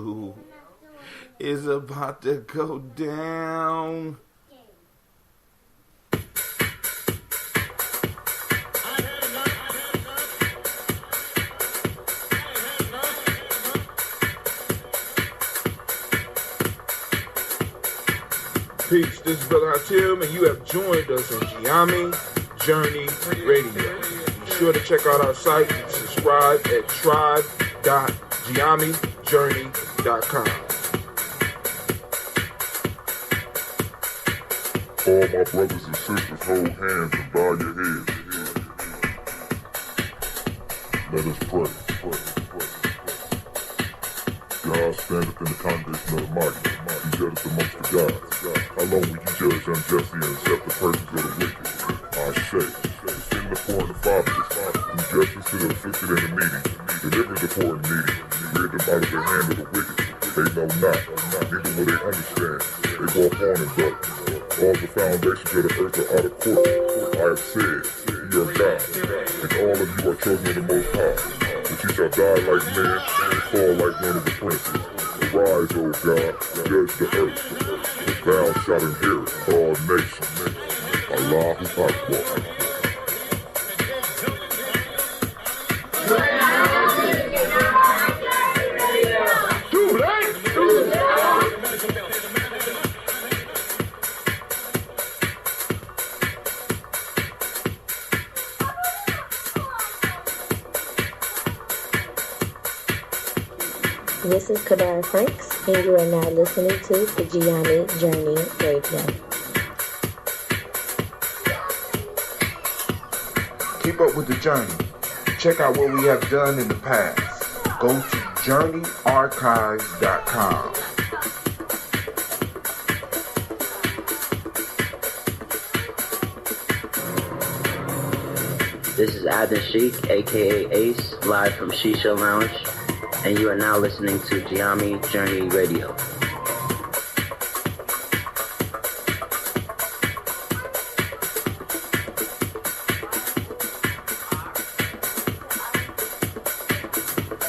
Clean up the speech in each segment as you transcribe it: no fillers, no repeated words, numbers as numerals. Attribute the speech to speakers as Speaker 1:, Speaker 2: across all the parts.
Speaker 1: you is about to go down. Peace, this is Brother Hatim, and you have joined us on Gye-Nyame Journey Radio. Be sure to check out our site and subscribe at tribe.gyenamejourney.com.
Speaker 2: All my brothers and sisters, hold hands and bow your heads. Let us pray. God standeth in the congregation of the mighty. He judgeth amongst the gods. How long will you judge unjustly and accept the persons of the wicked? I say, defend the poor and the fatherless, do justice to the afflicted and the needy, deliver the poor and needy, rid them out of the hand of the wicked. They know not, neither will they understand. They go upon in darkness. All the foundations of the earth are out of court. I have said, ye are God, and all of you are children of the Most High. But you shall die like men, and fall like one of the princes. Arise, O God, judge the earth, for thou shalt inherit all nations. Allahu Akbar.
Speaker 3: This is Kadar Franks, and you are now listening to the Gye-Nyame Journey Radio.
Speaker 1: Keep up with the journey. Check out what we have done in the past. Go to journeyarchives.com.
Speaker 4: This is Adnan Sheik, aka Ace, live from Shisha Lounge, and you are now listening to Gye-Nyame Journey Radio.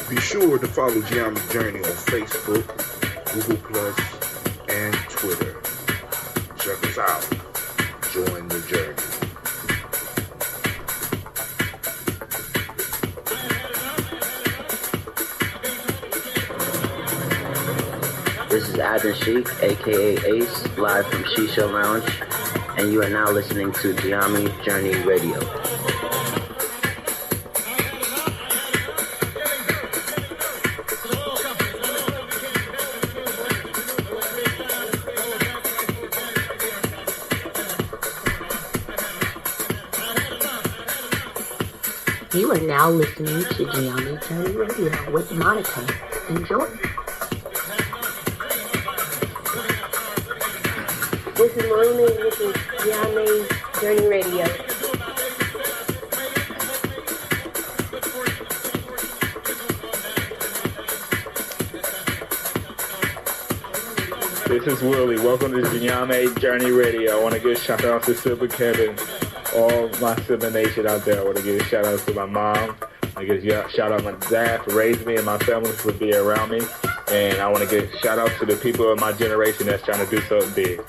Speaker 1: Be sure to follow Gye-Nyame Journey on Facebook, Google+, and Twitter. Check us out. Join the journey.
Speaker 4: This is Adnan Sheik, aka Ace, live from Shisha Lounge, and you are now listening to Gye-Nyame Journey Radio.
Speaker 3: You are now listening to Gye-Nyame Journey Radio with Monica. Enjoy.
Speaker 5: This is Marina, this is Gye-Nyame Journey Radio.
Speaker 6: This is Willie. Welcome to Gye-Nyame Journey Radio. I want to give a shout out to Silver Kevin, all my Silver Nation out there. I want to give a shout out to my mom. I give a shout out to my dad for raising me and my family for being around me. And I want to give a shout out to the people of my generation that's trying to do something big.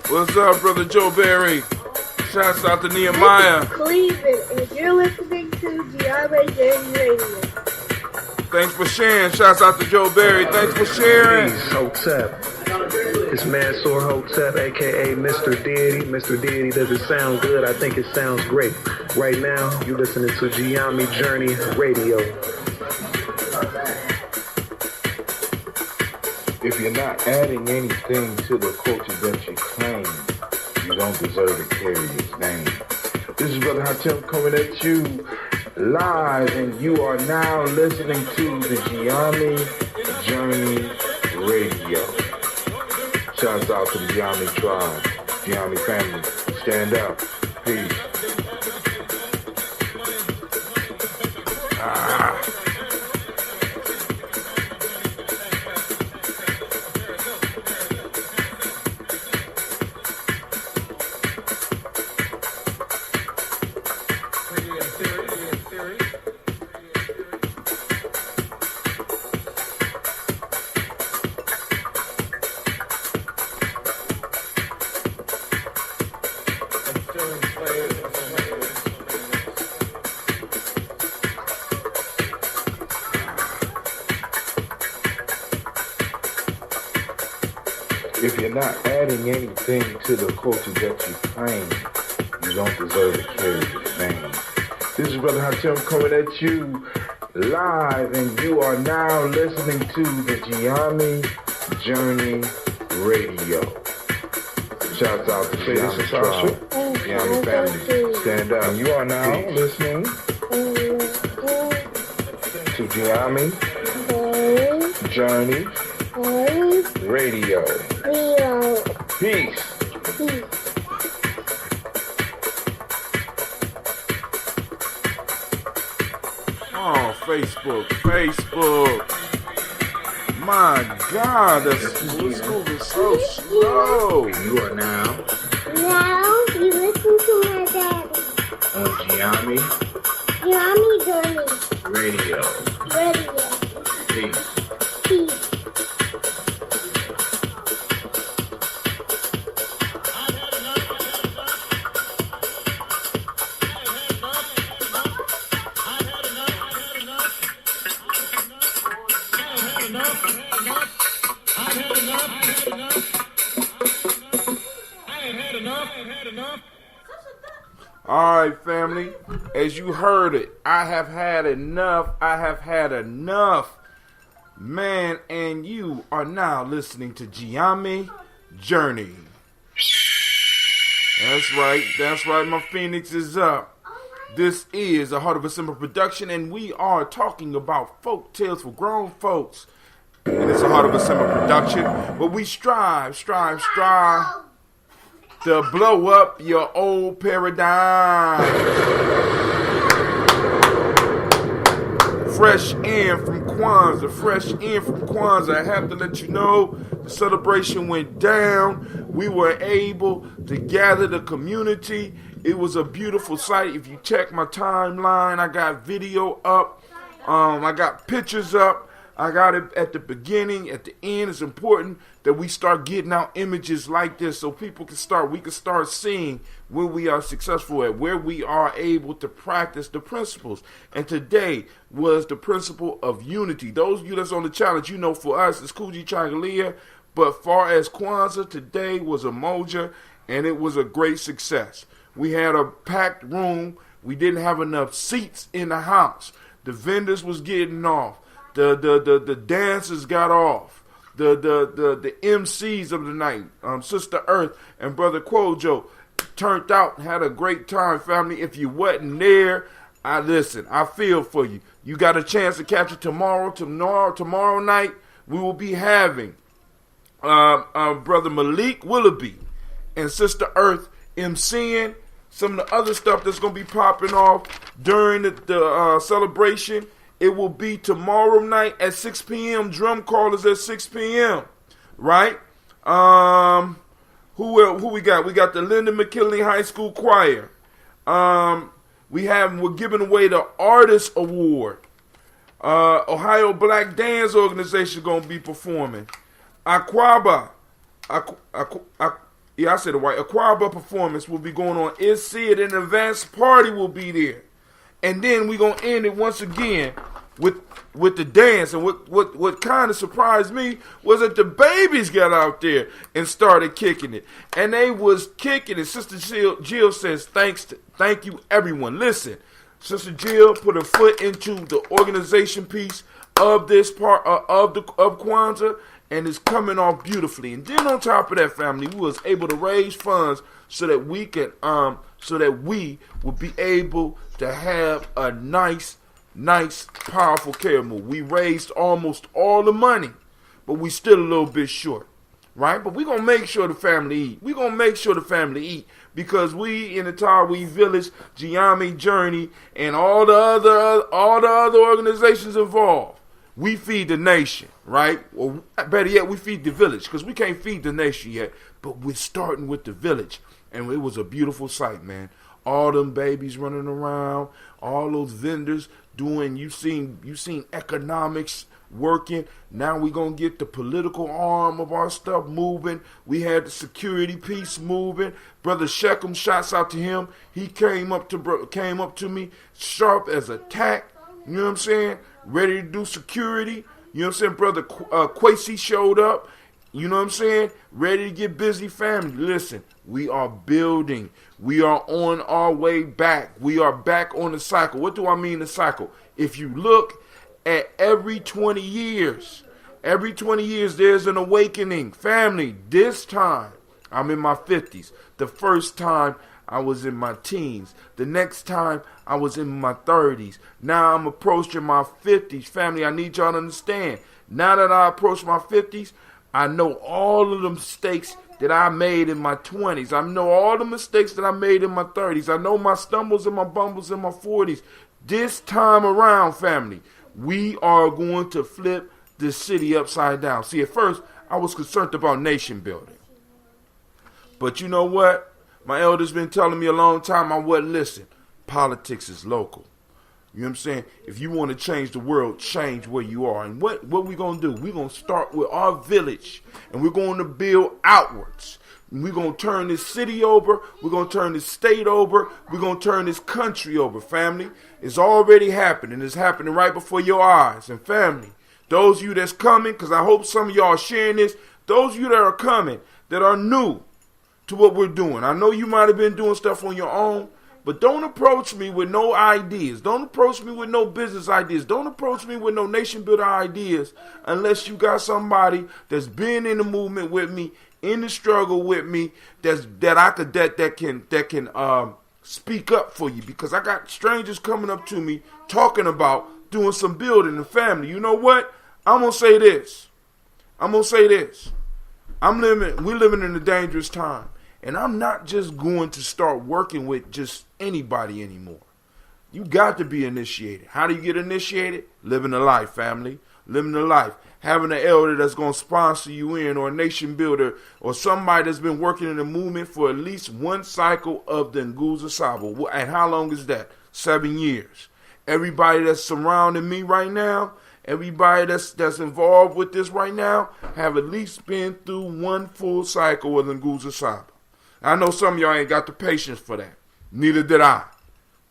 Speaker 1: What's up, Brother Joe Berry? Shouts out to Nehemiah.
Speaker 5: This is Cleveland, and you're listening to Gye-Nyame Journey Radio.
Speaker 1: Thanks for sharing. Shouts out to Joe Berry. Thanks for sharing.
Speaker 7: Peace, Hotep. It's Mansour Hotep, a.k.a. Mr. Deity. Mr. Deity, does it sound good? I think it sounds great. Right now, you're listening to Gye-Nyame Journey Radio.
Speaker 1: If you're not adding anything to the culture that you claim, you don't deserve to carry his name. This is Brother Hatem coming at you live, and you are now listening to the Gye-Nyame Journey Radio. Shouts out to the Gye-Nyame tribe, Gye-Nyame family. Stand up. Peace. If you're not adding anything to the culture that you claim, you don't deserve to carry his name. This is Brother Hatem coming at you live, and you are now listening to the Gye-Nyame Journey Radio. Shouts out to Gye-Nyame Tribe, Gye-Nyame family. Stand up. And you are now listening to Gye-Nyame Journey Radio. Peace.
Speaker 8: Oh, Facebook. My God, this moving so slow.
Speaker 1: You are now
Speaker 5: you listen to my daddy.
Speaker 1: on Gye-Nyame
Speaker 5: Journey
Speaker 1: Radio.
Speaker 5: Radio.
Speaker 1: Peace.
Speaker 8: All right, family. As you heard it, I have had enough. Man, and you are now listening to Gye-Nyame Journey. That's right. My Phoenix is up. This is a Heart of a Simple production, and we are talking about folk tales for grown folks. And it's a Heart of a Simple production, but we strive to blow up your old paradigm. Fresh in from Kwanzaa. I have to let you know the celebration went down. We were able to gather the community. It was a beautiful sight. If you check my timeline, I got video up. I got pictures up. I got it at the beginning, at the end. It's important that we start getting out images like this so we can start seeing where we are successful at, where we are able to practice the principles. And today was the principle of unity. Those of you that's on the challenge, you know for us it's Kuji Changalia, but far as Kwanzaa, today was a moja, and it was a great success. We had a packed room. We didn't have enough seats in the house. The vendors was getting off. The dancers got off. The MCs of the night, Sister Earth and Brother Quojo, turned out and had a great time, family. If you wasn't there, I feel for you. You got a chance to catch it tomorrow night. We will be having Brother Malik Willoughby and Sister Earth MCing some of the other stuff that's going to be popping off during the celebration. It will be tomorrow night at 6 p.m. Drum call is at 6 p.m. Right? Who we got? We got the Lyndon McKinley High School Choir. We're giving away the Artist Award. Ohio Black Dance Organization gonna be performing. Aquaba performance will be going on. It's See It in Advance Party will be there. And then we're going to end it once again with the dance. And what kind of surprised me was that the babies got out there and started kicking it. And they was kicking it. Sister Jill says, thank you, everyone. Listen, Sister Jill put her foot into the organization piece of this part of Kwanzaa, and it's coming off beautifully. And then on top of that, family, we was able to raise funds so that we will be able to have a nice, powerful care move. We raised almost all the money, but we still a little bit short, right? But we're going to make sure the family eat. Because we in the Tawi Village, Gye-Nyame Journey, and all the other organizations involved, we feed the nation, right? Or better yet, we feed the village, because we can't feed the nation yet, but we're starting with the village. And it was a beautiful sight, man. All them babies running around, all those vendors doing, you seen economics working. Now we gonna get the political arm of our stuff moving. We had the security piece moving. Brother Shechem, shouts out to him. He came up to me sharp as a tack. You know what I'm saying? Ready to do security. You know what I'm saying? Brother Quasi showed up. You know what I'm saying? Ready to get busy, family. Listen, we are building. We are on our way back. We are back on the cycle. What do I mean the cycle? If you look at every 20 years, there's an awakening. Family, this time, I'm in my 50s. The first time, I was in my teens. The next time, I was in my 30s. Now I'm approaching my 50s. Family, I need y'all to understand. Now that I approach my 50s, I know all of the mistakes that I made in my 20s. I know all the mistakes that I made in my 30s. I know my stumbles and my bumbles in my 40s. This time around, family, we are going to flip this city upside down. See, at first, I was concerned about nation building. But you know what? My elders been telling me a long time I wouldn't listen. Politics is local. You know what I'm saying? If you want to change the world, change where you are. And what we going to do? We're going to start with our village. And we're going to build outwards. And we're going to turn this city over. We're going to turn this state over. We're going to turn this country over, family. It's already happening. It's happening right before your eyes. And family, those of you that's coming, because I hope some of y'all are sharing this, those of you that are coming, that are new to what we're doing. I know you might have been doing stuff on your own. But don't approach me with no ideas. Don't approach me with no business ideas. Don't approach me with no nation builder ideas unless you got somebody that's been in the movement with me, in the struggle with me, that can speak up for you. Because I got strangers coming up to me talking about doing some building in family. You know what? I'm gonna say this. We're living in a dangerous time. And I'm not just going to start working with just anybody anymore. You got to be initiated. How do you get initiated? Living a life, family. Living a life. Having an elder that's going to sponsor you in, or a nation builder, or somebody that's been working in the movement for at least one cycle of the Nguzo Sabo. And how long is that? 7 years. Everybody that's surrounding me right now, everybody that's involved with this right now, have at least been through one full cycle of the Nguzo Sabo. I know some of y'all ain't got the patience for that. Neither did I.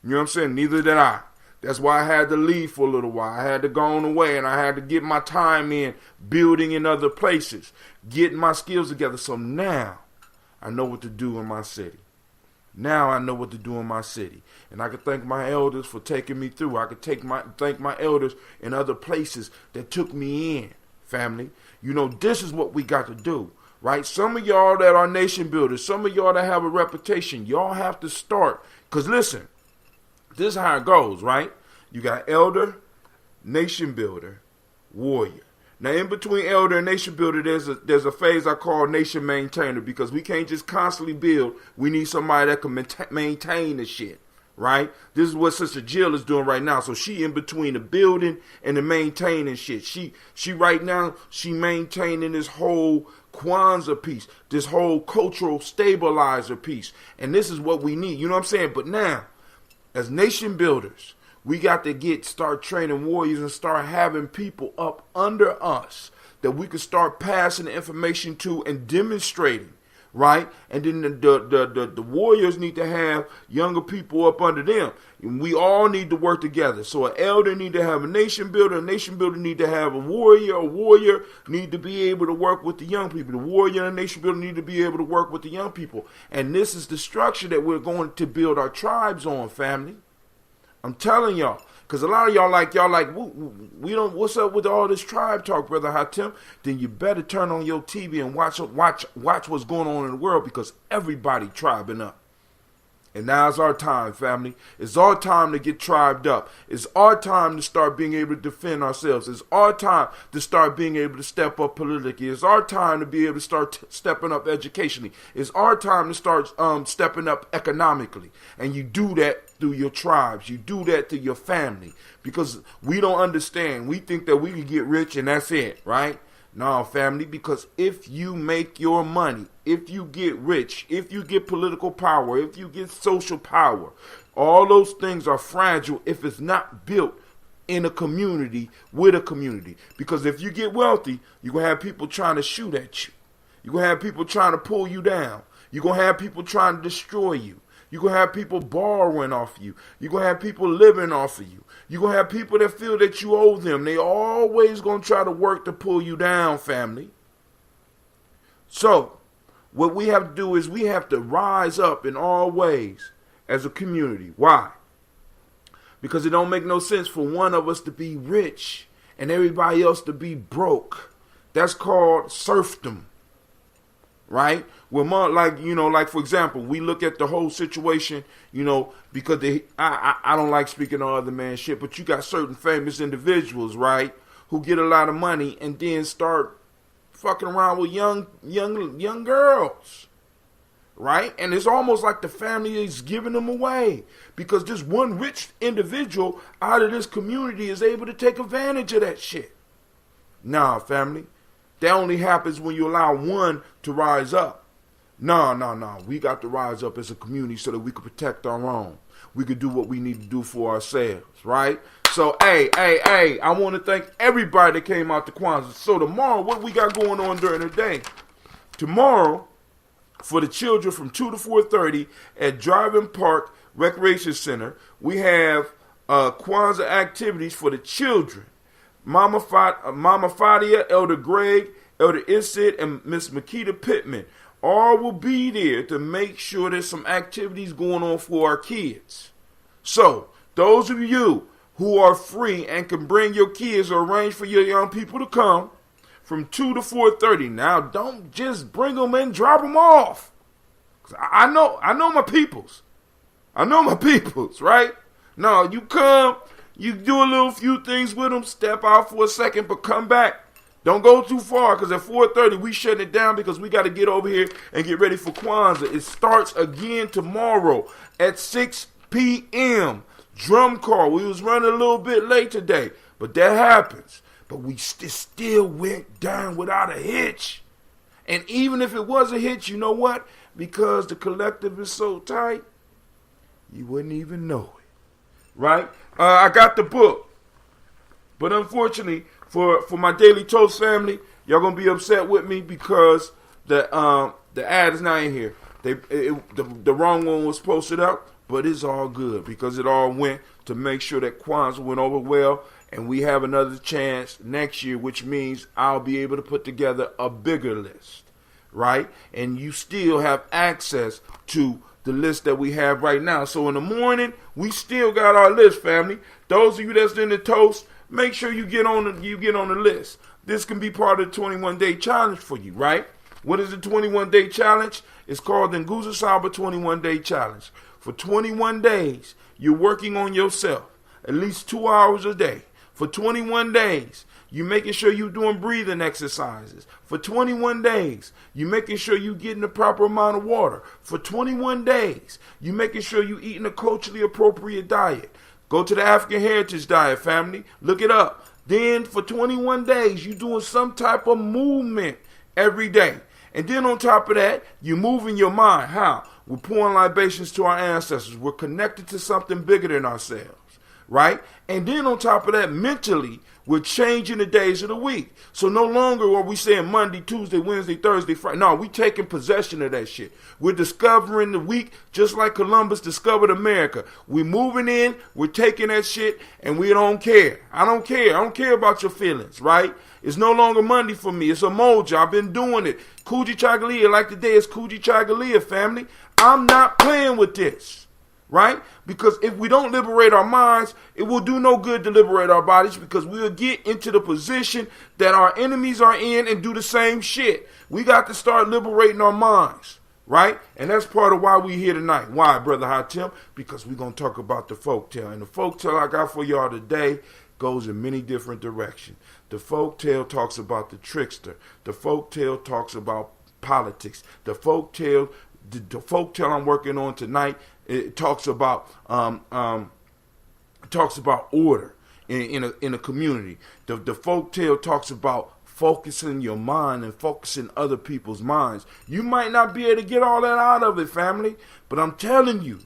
Speaker 8: You know what I'm saying? Neither did I. That's why I had to leave for a little while. I had to go on away, and I had to get my time in building in other places, getting my skills together. So now I know what to do in my city. And I can thank my elders for taking me through. I could thank my elders in other places that took me in, family. You know, this is what we got to do. Right? Some of y'all that are nation builders, some of y'all that have a reputation, y'all have to start. Because listen, this is how it goes, right? You got elder, nation builder, warrior. Now, in between elder and nation builder, there's a phase I call nation maintainer, because we can't just constantly build. We need somebody that can maintain the shit, right? This is what Sister Jill is doing right now. So she in between the building and the maintaining shit. She right now, she maintaining this whole Kwanzaa piece, this whole cultural stabilizer piece. And this is what we need. You know what I'm saying? But now, as nation builders, we got to start training warriors and start having people up under us that we can start passing the information to and demonstrating. Right? And then the warriors need to have younger people up under them. And we all need to work together. So an elder need to have a nation builder need to have a warrior need to be able to work with the young people. The warrior and the nation builder need to be able to work with the young people. And this is the structure that we're going to build our tribes on, family. I'm telling y'all. Because a lot of y'all like, we don't, what's up with all this tribe talk, Brother Hatem? Then you better turn on your TV and watch what's going on in the world, because everybody tribing up. And now it's our time, family. It's our time to get tribed up. It's our time to start being able to defend ourselves. It's our time to start being able to step up politically. It's our time to be able to start stepping up educationally. It's our time to start stepping up economically. And you do that through your tribes. You do that through your family. Because we don't understand. We think that we can get rich and that's it, right? No, family, because if you make your money, if you get rich, if you get political power, if you get social power, all those things are fragile if it's not built in a community with a community. Because if you get wealthy, you're going to have people trying to shoot at you. You're going to have people trying to pull you down. You're going to have people trying to destroy you. You're going to have people borrowing off you. You're going to have people living off of you. You're going to have people that feel that you owe them. They always going to try to work to pull you down, family. So, what we have to do is we have to rise up in all ways as a community. Why? Because it don't make no sense for one of us to be rich and everybody else to be broke. That's called serfdom. Right? Well, like for example, we look at the whole situation, because I don't like speaking on other man's shit, but you got certain famous individuals, right, who get a lot of money and then start fucking around with young girls, right? And it's almost like the family is giving them away because this one rich individual out of this community is able to take advantage of that shit. Nah, family. That only happens when you allow one to rise up. No. We got to rise up as a community so that we can protect our own. We can do what we need to do for ourselves, right? So, hey, I want to thank everybody that came out to Kwanzaa. So tomorrow, what we got going on during the day? Tomorrow, for the children from 2 to 4:30 at Driving Park Recreation Center, we have Kwanzaa activities for the children. Mama Fadia, Elder Greg, Elder Isid, and Miss Makita Pittman all will be there to make sure there's some activities going on for our kids. So, those of you who are free and can bring your kids or arrange for your young people to come from 2 to 4:30. Now, don't just bring them and drop them off. I know my peoples. Right? No, you come. You do a few things with them, step out for a second, but come back. Don't go too far, because at 4:30 we shutting it down because we got to get over here and get ready for Kwanzaa. It starts again tomorrow at 6 p.m. Drum call. We was running a little bit late today, but that happens. But we still went down without a hitch. And even if it was a hitch, you know what? Because the collective is so tight, you wouldn't even know it. Right? I got the book. But unfortunately, for my Daily Toast family, y'all going to be upset with me because the ad is not in here. The wrong one was posted up, but it's all good because it all went to make sure that Kwanzaa went over well, and we have another chance next year, which means I'll be able to put together a bigger list, right? And you still have access to the list that we have right now. So in the morning, we still got our list, family. Those of you that's in the toast, make sure you get on the list. This can be part of the 21-day challenge for you, right? What is the 21-day challenge? It's called the Nguza Saba 21-day challenge. For 21 days, you're working on yourself at least 2 hours a day. For 21 days, you're making sure you're doing breathing exercises. For 21 days, you're making sure you're getting the proper amount of water. For 21 days, you're making sure you're eating a culturally appropriate diet. Go to the African Heritage Diet, family. Look it up. Then for 21 days, you're doing some type of movement every day. And then on top of that, you're moving your mind. How? We're pouring libations to our ancestors. We're connected to something bigger than ourselves, right? And then on top of that, mentally, we're changing the days of the week. So no longer are we saying Monday, Tuesday, Wednesday, Thursday, Friday. No, we're taking possession of that shit. We're discovering the week just like Columbus discovered America. We're moving in, we're taking that shit, and we don't care. I don't care. I don't care about your feelings, right? It's no longer Monday for me. It's a mojo. I've been doing it. Kuji Chagalia, like today is Kuji Chagalia, family. I'm not playing with this, right? Because if we don't liberate our minds, it will do no good to liberate our bodies because we'll get into the position that our enemies are in and do the same shit. We got to start liberating our minds, right? And that's part of why we're here tonight. Why, Brother Hatim? Because we're going to talk about the folktale. And the folktale I got for y'all today goes in many different directions. The folktale talks about the trickster. The folktale talks about politics. The folktale I'm working on tonight, it talks about order in a community. The folktale talks about focusing your mind and focusing other people's minds. You might not be able to get all that out of it, family, but I'm telling you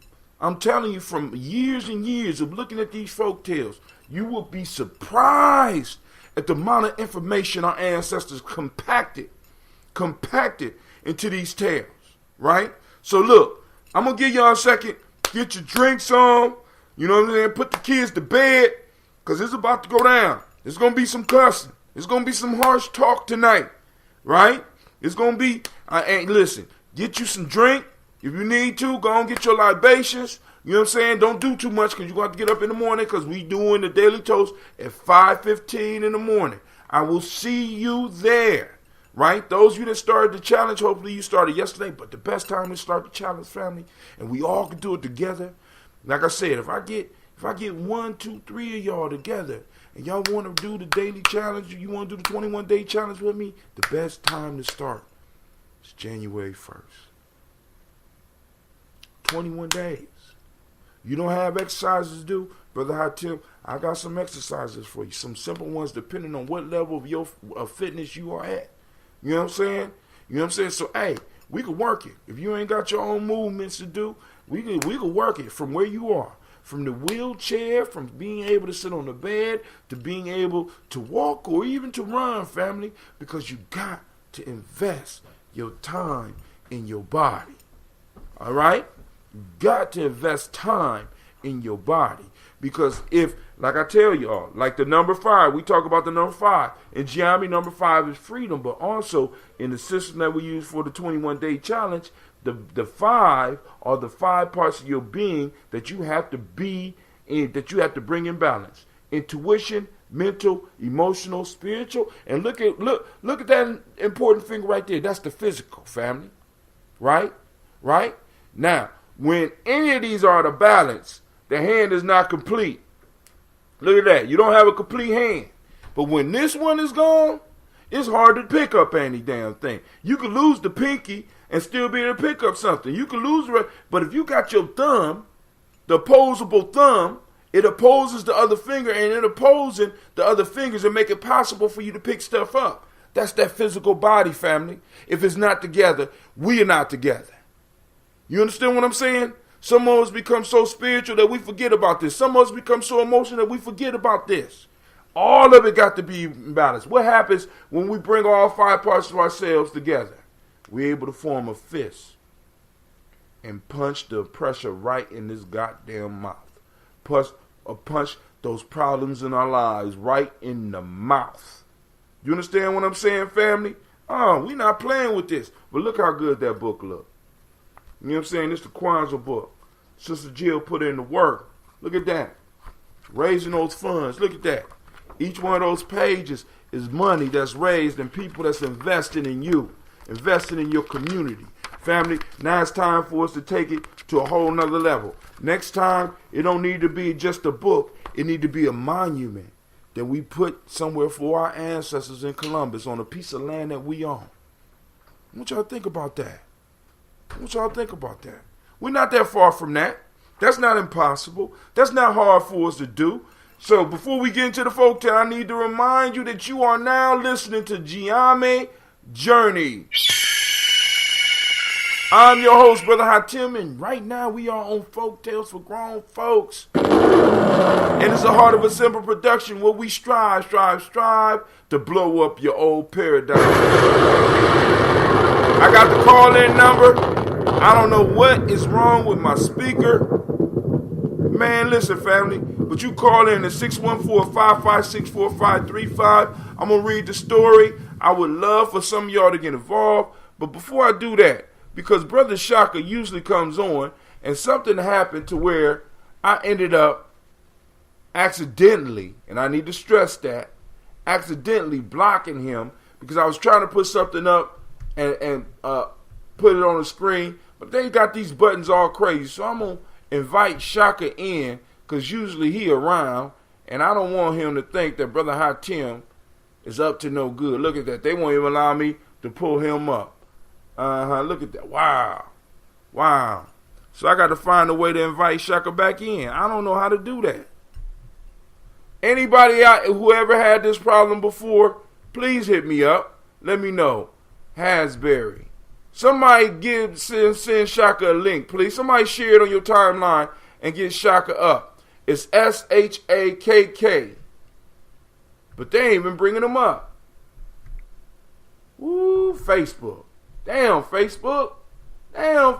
Speaker 8: from years and years of looking at these folktales, you will be surprised at the amount of information our ancestors compacted into these tales, right? So look, I'm going to give y'all a second. Get your drinks on. You know what I'm saying? Put the kids to bed because it's about to go down. There's going to be some cussing. There's going to be some harsh talk tonight, right? It's going to be, listen, get you some drink. If you need to, go and get your libations. You know what I'm saying? Don't do too much because you're going to have to get up in the morning because we doing the Daily Toast at 5:15 in the morning. I will see you there, right? Those of you that started the challenge, hopefully you started yesterday, but the best time to start the challenge, family, and we all can do it together. Like I said, if I get 1, 2, 3 of y'all together and y'all want to do the daily challenge, you want to do the 21-day challenge with me, the best time to start is January 1st. 21 days. You don't have exercises to do, Brother Hatim, I got some exercises for you. Some simple ones depending on what level of your fitness you are at. You know what I'm saying? You know what I'm saying? So, hey, we could work it. If you ain't got your own movements to do, we could work it from where you are. From the wheelchair, from being able to sit on the bed, to being able to walk or even to run, family, because you got to invest your time in your body. All right? You got to invest time in your body. Because if, like I tell y'all, like the number 5, we talk about the number 5. In Gye-Nyame, number 5 is freedom. But also, in the system that we use for the 21-day challenge, the 5 are the 5 parts of your being that you have to be in, that you have to bring in balance. Intuition, mental, emotional, spiritual. And look at that important thing right there. That's the physical, family. Right? Right? Now, when any of these are out of balance, the hand is not complete. Look at that. You don't have a complete hand. But when this one is gone, it's hard to pick up any damn thing. You could lose the pinky and still be able to pick up something. You could lose it, but if you got your thumb, the opposable thumb, it opposes the other finger, and it opposing the other fingers and make it possible for you to pick stuff up. That's that physical body, family. If it's not together, we are not together. You understand what I'm saying? Some of us become so spiritual that we forget about this. Some of us become so emotional that we forget about this. All of it got to be balanced. What happens when we bring all 5 parts of ourselves together? We're able to form a fist and punch the pressure right in this goddamn mouth. Punch those problems in our lives right in the mouth. You understand what I'm saying, family? Oh, we not playing with this. But look how good that book look. You know what I'm saying? It's the Kwanzaa book. Sister Jill put in the work. Look at that. Raising those funds. Look at that. Each one of those pages is money that's raised and people that's investing in you. Investing in your community. Family, now it's time for us to take it to a whole nother level. Next time, it don't need to be just a book. It need to be a monument that we put somewhere for our ancestors in Columbus on a piece of land that we own. I want y'all to think about that. We're not that far from that. That's not impossible. That's not hard for us to do. So before we get into the folktale, I need to remind you that you are now listening to Gye-Nyame Journey. I'm your host, Brother Hatim, and right now we are on Folktales for Grown Folks. And it's the heart of a simple production where we strive to blow up your old paradigm. I got the call-in number. I don't know what is wrong with my speaker. Man, listen, family. But you call in at 614-556-4535. I'm going to read the story. I would love for some of y'all to get involved. But before I do that, because Brother Shaka usually comes on, and something happened to where I ended up accidentally, and I need to stress that, accidentally blocking him because I was trying to put something up and put it on the screen, but they got these buttons all crazy. So I'm going to invite Shaka in because usually he around, and I don't want him to think that Brother Hatim is up to no good. Look at that. They won't even allow me to pull him up. Look at that. Wow. So I got to find a way to invite Shaka back in. I don't know how to do that. Anybody out who ever had this problem before, please hit me up. Let me know. Hasbury. Somebody send Shaka a link, please. Somebody share it on your timeline and get Shaka up. It's SHAKK. But they ain't even bringing them up. Woo, Facebook. Damn, Facebook. How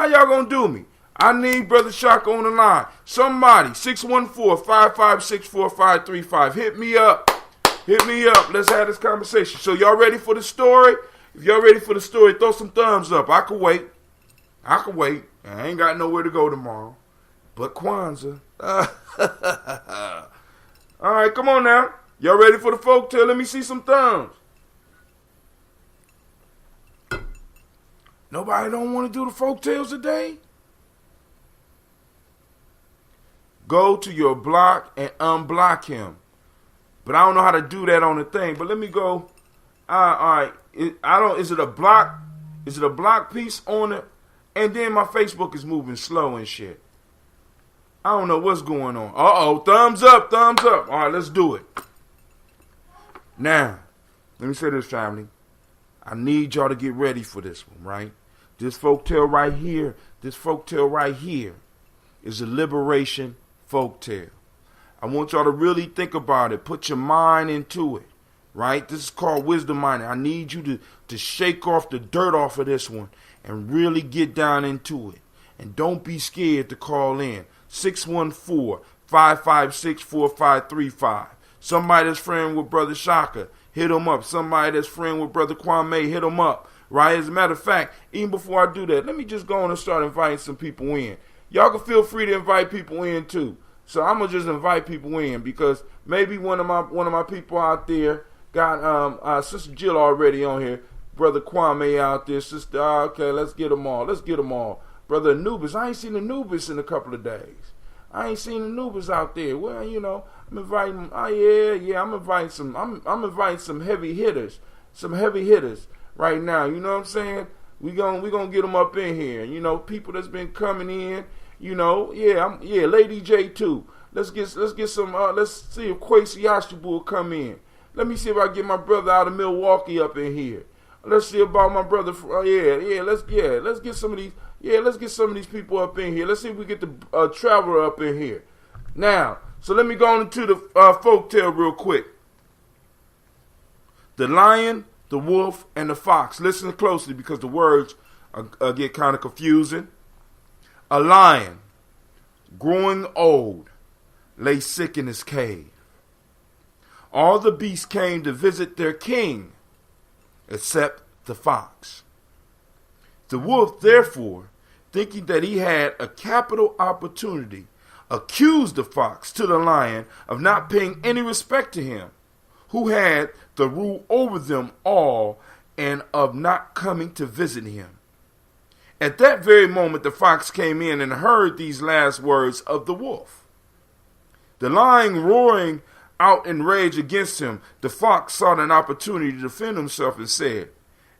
Speaker 8: y'all gonna do me? I need Brother Shaka on the line. Somebody, 614-556-4535. Hit me up. Hit me up. Let's have this conversation. So y'all ready for the story? If y'all ready for the story, throw some thumbs up. I can wait. I ain't got nowhere to go tomorrow. But Kwanzaa. All right, come on now. Y'all ready for the folktale? Let me see some thumbs. Nobody don't want to do the folktales today? Go to your block and unblock him. But I don't know how to do that on the thing. But let me go. All right. Is it a block? Is it a block piece on it? And then my Facebook is moving slow and shit. I don't know what's going on. Uh-oh. Thumbs up. Thumbs up. All right, let's do it. Now, let me say this, family. I need y'all to get ready for this one, right? This folktale right here is a liberation folktale. I want y'all to really think about it. Put your mind into it, right? This is called wisdom minded. I need you to shake off the dirt off of this one and really get down into it. And don't be scared to call in. 614-556-4535. Somebody that's friend with Brother Shaka, hit him up. Somebody that's friend with Brother Kwame, hit him up. Right? As a matter of fact, even before I do that, let me just go on and start inviting some people in. Y'all can feel free to invite people in too. So I'm gonna just invite people in because maybe one of my people out there got Sister Jill already on here, Brother Kwame out there, Sister. Okay, let's get them all. Brother Anubis, I ain't seen Anubis in a couple of days. I ain't seen Anubis out there. Well, you know, I'm inviting. I'm inviting I'm inviting some heavy hitters, right now. You know what I'm saying? We gonna get them up in here. You know, people that's been coming in. You know, Lady J too. Let's get some. Let's see if Kwesi Yashubu will come in. Let me see if I get my brother out of Milwaukee up in here. Let's see about my brother. Let's get some of these. Let's get some of these people up in here. Let's see if we get the traveler up in here. Now, so let me go on into the folktale real quick. The lion, the wolf, and the fox. Listen closely because the words get kind of confusing. A lion, growing old, lay sick in his cave. All the beasts came to visit their king, except the fox. The wolf, therefore, thinking that he had a capital opportunity, accused the fox to the lion of not paying any respect to him, who had the rule over them all, and of not coming to visit him. At that very moment, the fox came in and heard these last words of the wolf. The lion roaring out in rage against him, the fox sought an opportunity to defend himself and said,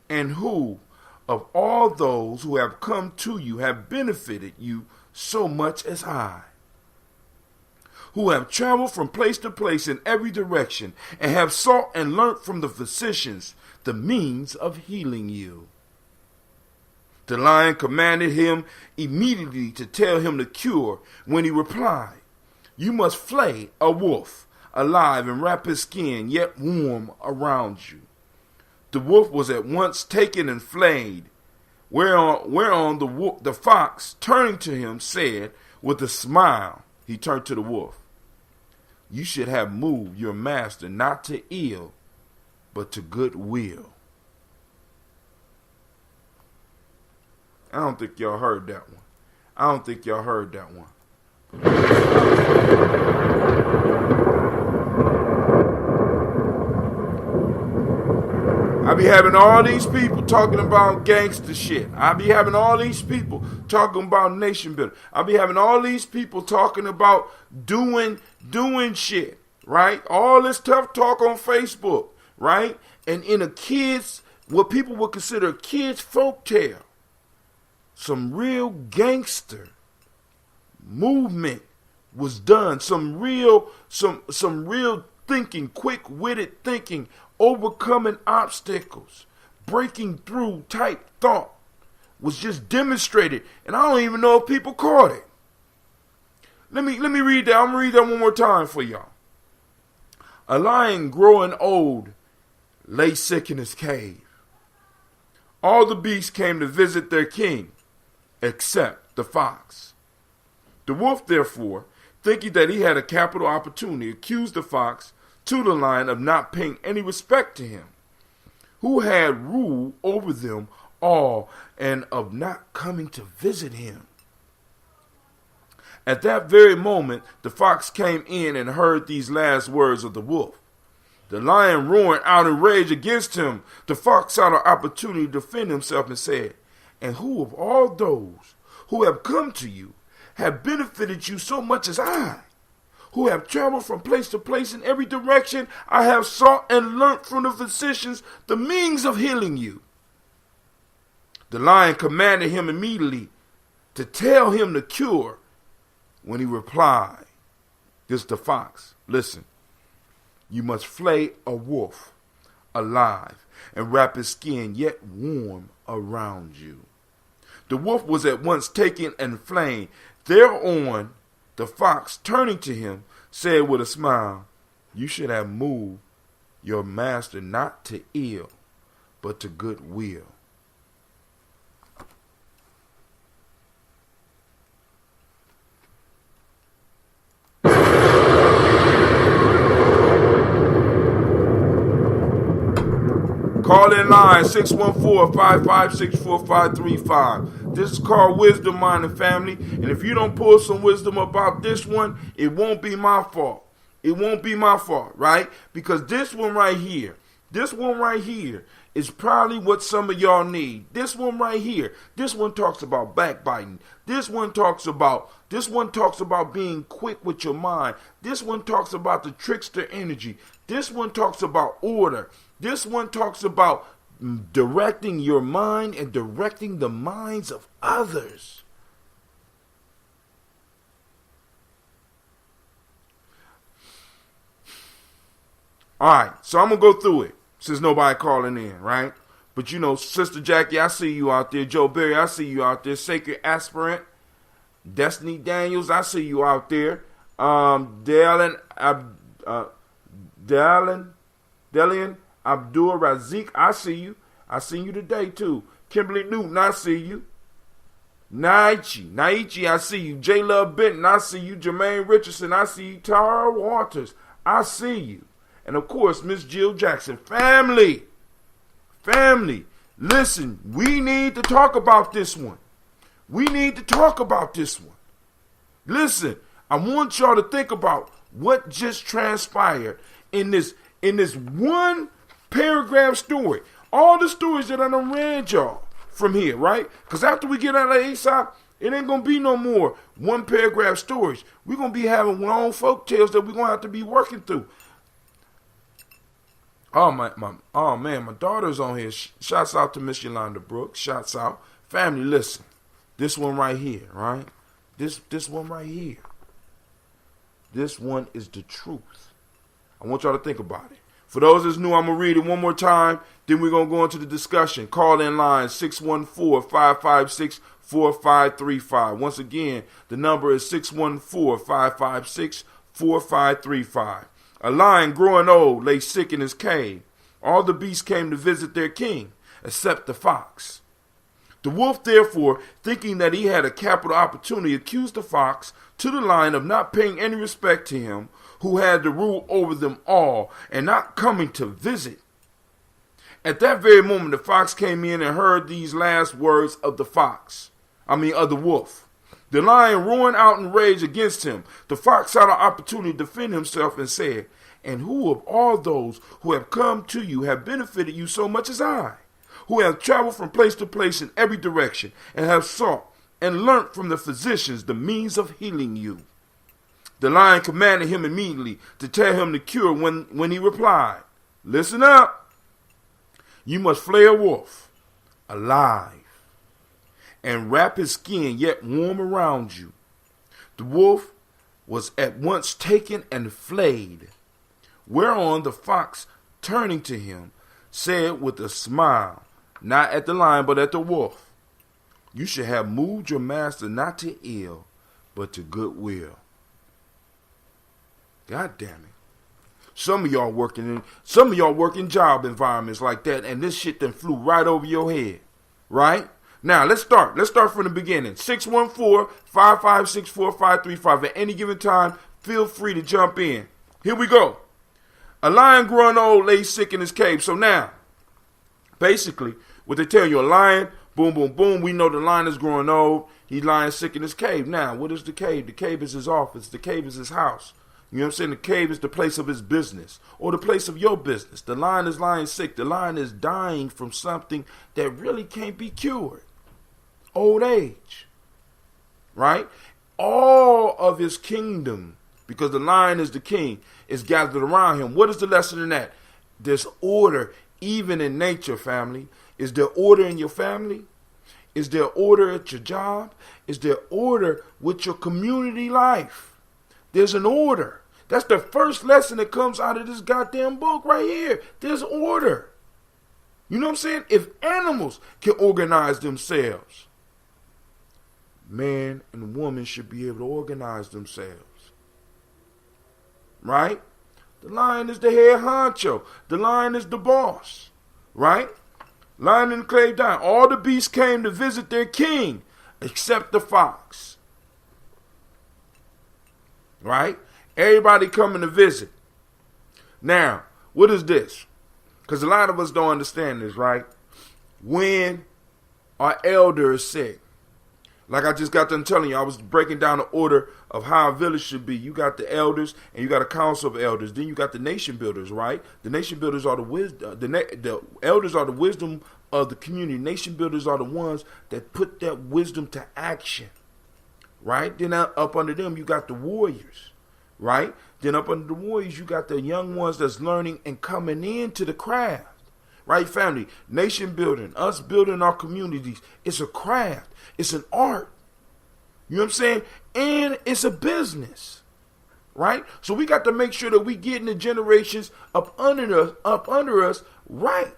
Speaker 8: "And who of all those who have come to you have benefited you so much as I, who have traveled from place to place in every direction and have sought and learnt from the physicians the means of healing you?" The lion commanded him immediately to tell him the cure, when he replied, "You must flay a wolf alive and wrap his skin yet warm around you." The wolf was at once taken and flayed, whereon the fox, turning to him, said with a smile, he turned to the wolf, "You should have moved your master not to ill, but to good will." I don't think y'all heard that one. I be having all these people talking about gangster shit. I be having all these people talking about nation building. I be having all these people talking about doing shit, right? All this tough talk on Facebook, right? And in what people would consider a kid's folktale, some real gangster movement was done. Some real thinking, quick-witted thinking, overcoming obstacles, breaking through type thought was just demonstrated. And I don't even know if people caught it. Let me read that. I'm going to read that one more time for y'all. A lion growing old lay sick in his cave. All the beasts came to visit their king, except the fox. The wolf, therefore, thinking that he had a capital opportunity, accused the fox to the line of not paying any respect to him, who had rule over them all, and of not coming to visit him. At that very moment, the fox came in and heard these last words of the wolf. The lion roaring out in rage against him, the fox saw an opportunity to defend himself and said, "And who of all those who have come to you have benefited you so much as I, who have traveled from place to place in every direction? I have sought and learnt from the physicians the means of healing you." The lion commanded him immediately to tell him the cure. When he replied, this is the fox, "Listen, you must flay a wolf alive and wrap his skin yet warm around you." The wolf was at once taken and flayed. Thereon, the fox, turning to him, said with a smile, "You should have moved your master not to ill, but to good will." Call in line 614-556-4535. This is called Wisdom Mining, family. And if you don't pull some wisdom about this one, it won't be my fault. It won't be my fault, right? Because this one right here is probably what some of y'all need. This one right here. This one talks about backbiting. This one talks about being quick with your mind. This one talks about the trickster energy. This one talks about order. This one talks about directing your mind and directing the minds of others. All right, so I'm going to go through it since nobody calling in, right? But you know, Sister Jackie, I see you out there. Joe Berry, I see you out there. Sacred Aspirant. Destiny Daniels, I see you out there. Dalian Abdul Razik, I see you. I seen you today too. Kimberly Newton, I see you. Naichi, I see you. J Love Benton, I see you. Jermaine Richardson, I see you. Tara Waters, I see you. And of course, Miss Jill Jackson. Family, listen, we need to talk about this one. Listen, I want y'all to think about what just transpired in this one paragraph story. All the stories that I done read y'all from here, right? Because after we get out of ASAP, it ain't going to be no more one paragraph stories. We're going to be having long folk tales that we're going to have to be working through. Oh, man, my daughter's on here. Shouts out to Miss Yolanda Brooks. Shouts out. Family, listen. This one right here, right? This one right here. This one is the truth. I want y'all to think about it. For those that's new, I'm going to read it one more time. Then we're going to go into the discussion. Call in line 614-556-4535. Once again, the number is 614-556-4535. A lion growing old lay sick in his cave. All the beasts came to visit their king, except the fox. The wolf, therefore, thinking that he had a capital opportunity, accused the fox to the lion of not paying any respect to him, who had the rule over them all, and not coming to visit. At that very moment, the fox came in and heard these last words of the wolf. The lion roaring out in rage against him. The fox saw an opportunity to defend himself and said, "And who of all those who have come to you have benefited you so much as I, who have traveled from place to place in every direction, and have sought and learnt from the physicians the means of healing you?" The lion commanded him immediately to tell him the cure when he replied, "Listen up. You must flay a wolf alive and wrap his skin yet warm around you." The wolf was at once taken and flayed, whereon the fox, turning to him, said with a smile, not at the lion but at the wolf, "You should have moved your master not to ill, but to good will." God damn it. Some of y'all work in job environments like that, and this shit then flew right over your head. Right? Now, let's start. Let's start from the beginning. 614-556-4535. At any given time, feel free to jump in. Here we go. A lion growing old lay sick in his cave. So now, basically, what they tell you, a lion, boom, boom, boom, we know the lion is growing old. He's lying sick in his cave. Now, what is the cave? The cave is his office. The cave is his house. You know what I'm saying? The cave is the place of his business or the place of your business. The lion is lying sick. The lion is dying from something that really can't be cured. Old age. Right? All of his kingdom, because the lion is the king, is gathered around him. What is the lesson in that? There's order even in nature, family. Is there order in your family? Is there order at your job? Is there order with your community life? There's an order. That's the first lesson that comes out of this goddamn book right here. There's order. You know what I'm saying? If animals can organize themselves, man and woman should be able to organize themselves. Right? The lion is the head honcho. The lion is the boss. Right? Lion in the cave died. All the beasts came to visit their king, except the fox. Right? Everybody coming to visit. Now, what is this? Because a lot of us don't understand this, right? When our elder is sick. Like I just got done telling you, I was breaking down the order of how a village should be. You got the elders, and you got a council of elders. Then you got the nation builders, right? The nation builders are the wisdom. The elders are the wisdom of the community. Nation builders are the ones that put that wisdom to action, right? Then up under them, you got the warriors, right? Then up under the warriors, you got the young ones that's learning and coming into the craft. Right, family? Nation building, us building our communities. It's a craft. It's an art. You know what I'm saying? And it's a business. Right? So we got to make sure that we getting the generations up under us right.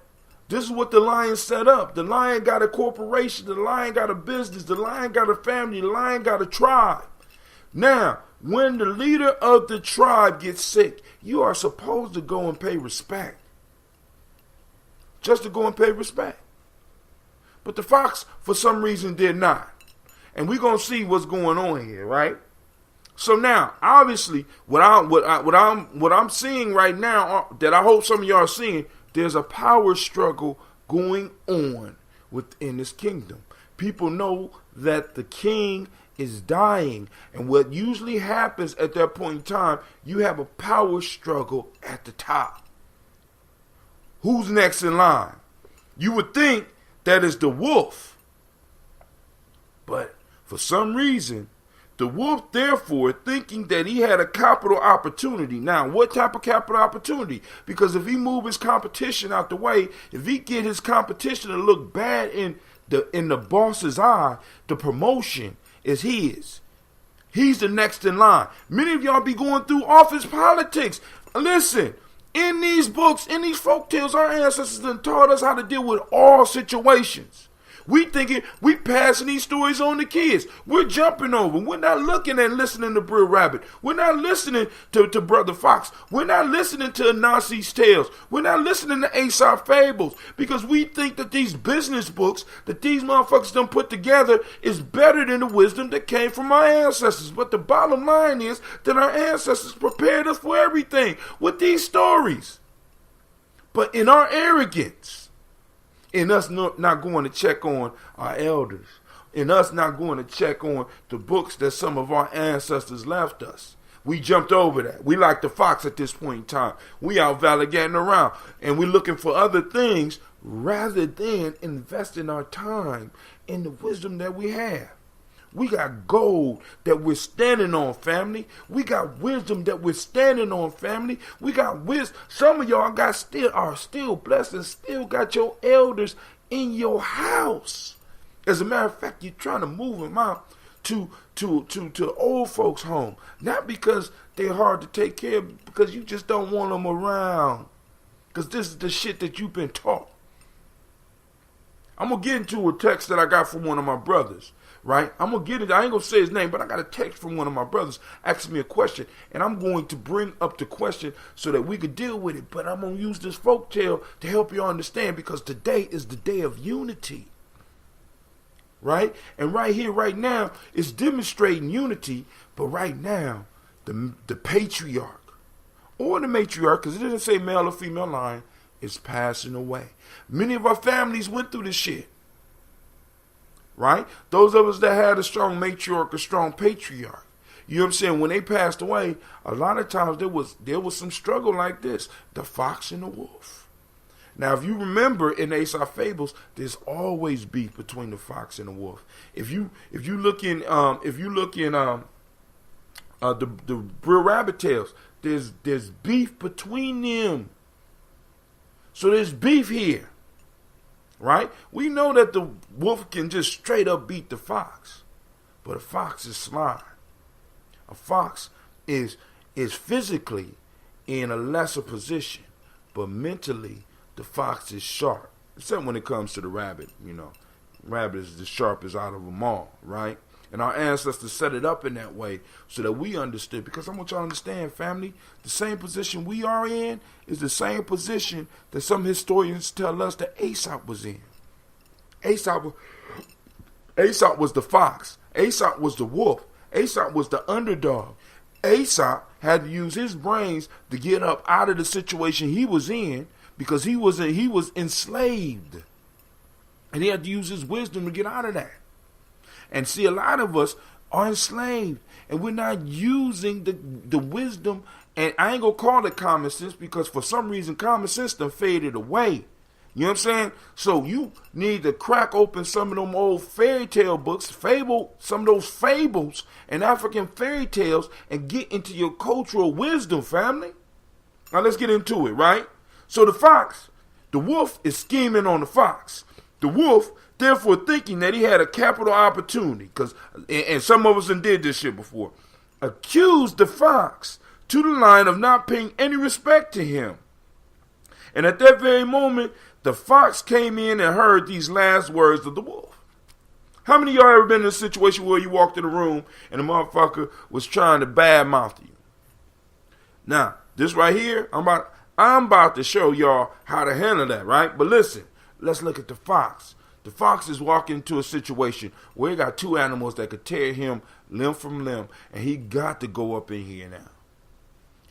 Speaker 8: This is what the lion set up. The lion got a corporation. The lion got a business. The lion got a family. The lion got a tribe. Now, when the leader of the tribe gets sick, you are supposed to go and pay respect. Just to go and pay respect. But the fox, for some reason, did not. And we're going to see what's going on here, right? So now, obviously, what I'm seeing right now, that I hope some of y'all are seeing, there's a power struggle going on within this kingdom. People know that the king is dying. And what usually happens at that point in time, you have a power struggle at the top. Who's next in line? You would think that is the wolf. But for some reason, the wolf, therefore, thinking that he had a capital opportunity. Now, what type of capital opportunity? Because if he move his competition out the way, if he get his competition to look bad in the boss's eye, the promotion is his. He's the next in line. Many of y'all be going through office politics. Listen. In these books, in these folk tales, our ancestors have taught us how to deal with all situations. We thinking we passing these stories on to kids. We're jumping over. We're not looking and listening to Brer Rabbit. We're not listening to Brother Fox. We're not listening to Anansi's tales. We're not listening to Aesop fables because we think that these business books that these motherfuckers done put together is better than the wisdom that came from our ancestors. But the bottom line is that our ancestors prepared us for everything with these stories. But in our arrogance, in us not going to check on our elders, in us not going to check on the books that some of our ancestors left us, we jumped over that. We like the fox at this point in time. We out gallivanting around, and we're looking for other things rather than investing our time in the wisdom that we have. We got gold that we're standing on, family. We got wisdom that we're standing on, family. We got wisdom. Some of y'all are still blessed and still got your elders in your house. As a matter of fact, you're trying to move them out to old folks' home. Not because they're hard to take care of, because you just don't want them around. Because this is the shit that you've been taught. I'm going to get into a text that I got from one of my brothers. Right? I'm going to get it. I ain't going to say his name, but I got a text from one of my brothers asking me a question. And I'm going to bring up the question so that we could deal with it. But I'm going to use this folktale to help you understand because today is the day of unity. Right? And right here, right now, it's demonstrating unity. But right now, the patriarch or the matriarch, because it didn't say male or female line, is passing away. Many of our families went through this shit. Right? Those of us that had a strong matriarch, a strong patriarch, you know what I'm saying? When they passed away, a lot of times there was some struggle like this. The fox and the wolf. Now, if you remember in Aesop fables, there's always beef between the fox and the wolf. If you look in the Real Rabbit Tales, there's beef between them. So there's beef here. Right? We know that the wolf can just straight up beat the fox. But a fox is sly. A fox is physically in a lesser position, but mentally the fox is sharp. Except when it comes to the rabbit, you know. Rabbit is the sharpest out of them all, right? And our ancestors set it up in that way so that we understood. Because I want y'all to understand, family, the same position we are in is the same position that some historians tell us that Aesop was in. Aesop was the fox. Aesop was the wolf. Aesop was the underdog. Aesop had to use his brains to get up out of the situation he was in because he was enslaved. And he had to use his wisdom to get out of that. And see, a lot of us are enslaved and we're not using the wisdom. And I ain't going to call it common sense because for some reason common sense done faded away. You know what I'm saying? So you need to crack open some of them old fairy tale books, some of those fables and African fairy tales and get into your cultural wisdom, family. Now let's get into it, right? So the wolf is scheming on the fox. The wolf, therefore thinking that he had a capital opportunity, and some of us did this shit before, accused the fox to the line of not paying any respect to him. And at that very moment, the fox came in and heard these last words of the wolf. How many of y'all ever been in a situation where you walked in a room and the motherfucker was trying to badmouth you? Now, this right here, I'm about to show y'all how to handle that, right? But listen, let's look at the fox. The fox is walking into a situation where he got two animals that could tear him limb from limb, and he got to go up in here now.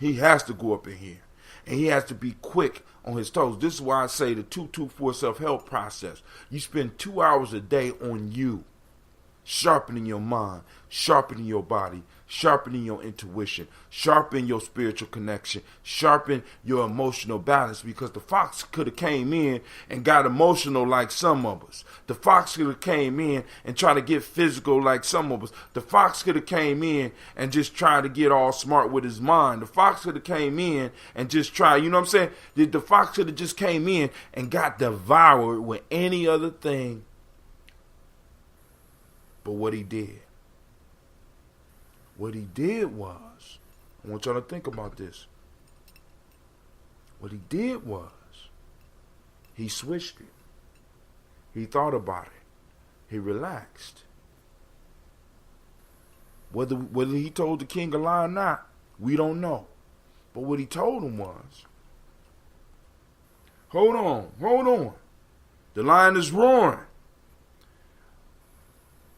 Speaker 8: He has to go up in here. And he has to be quick on his toes. This is why I say the 224 self-help process. You spend 2 hours a day on you, sharpening your mind, sharpening your body, sharpening your intuition, sharpen your spiritual connection, sharpen your emotional balance, because the fox could have came in and got emotional like some of us. The fox could have came in and tried to get physical like some of us. The fox could have came in and just tried to get all smart with his mind. The fox could have came in and just tried, you know what I'm saying? The fox could have just came in and got devoured with any other thing but what he did. What he did was, I want y'all to think about this. What he did was, he switched it. He thought about it. He relaxed. Whether he told the king a lie or not, we don't know. But what he told him was, hold on. The lion is roaring.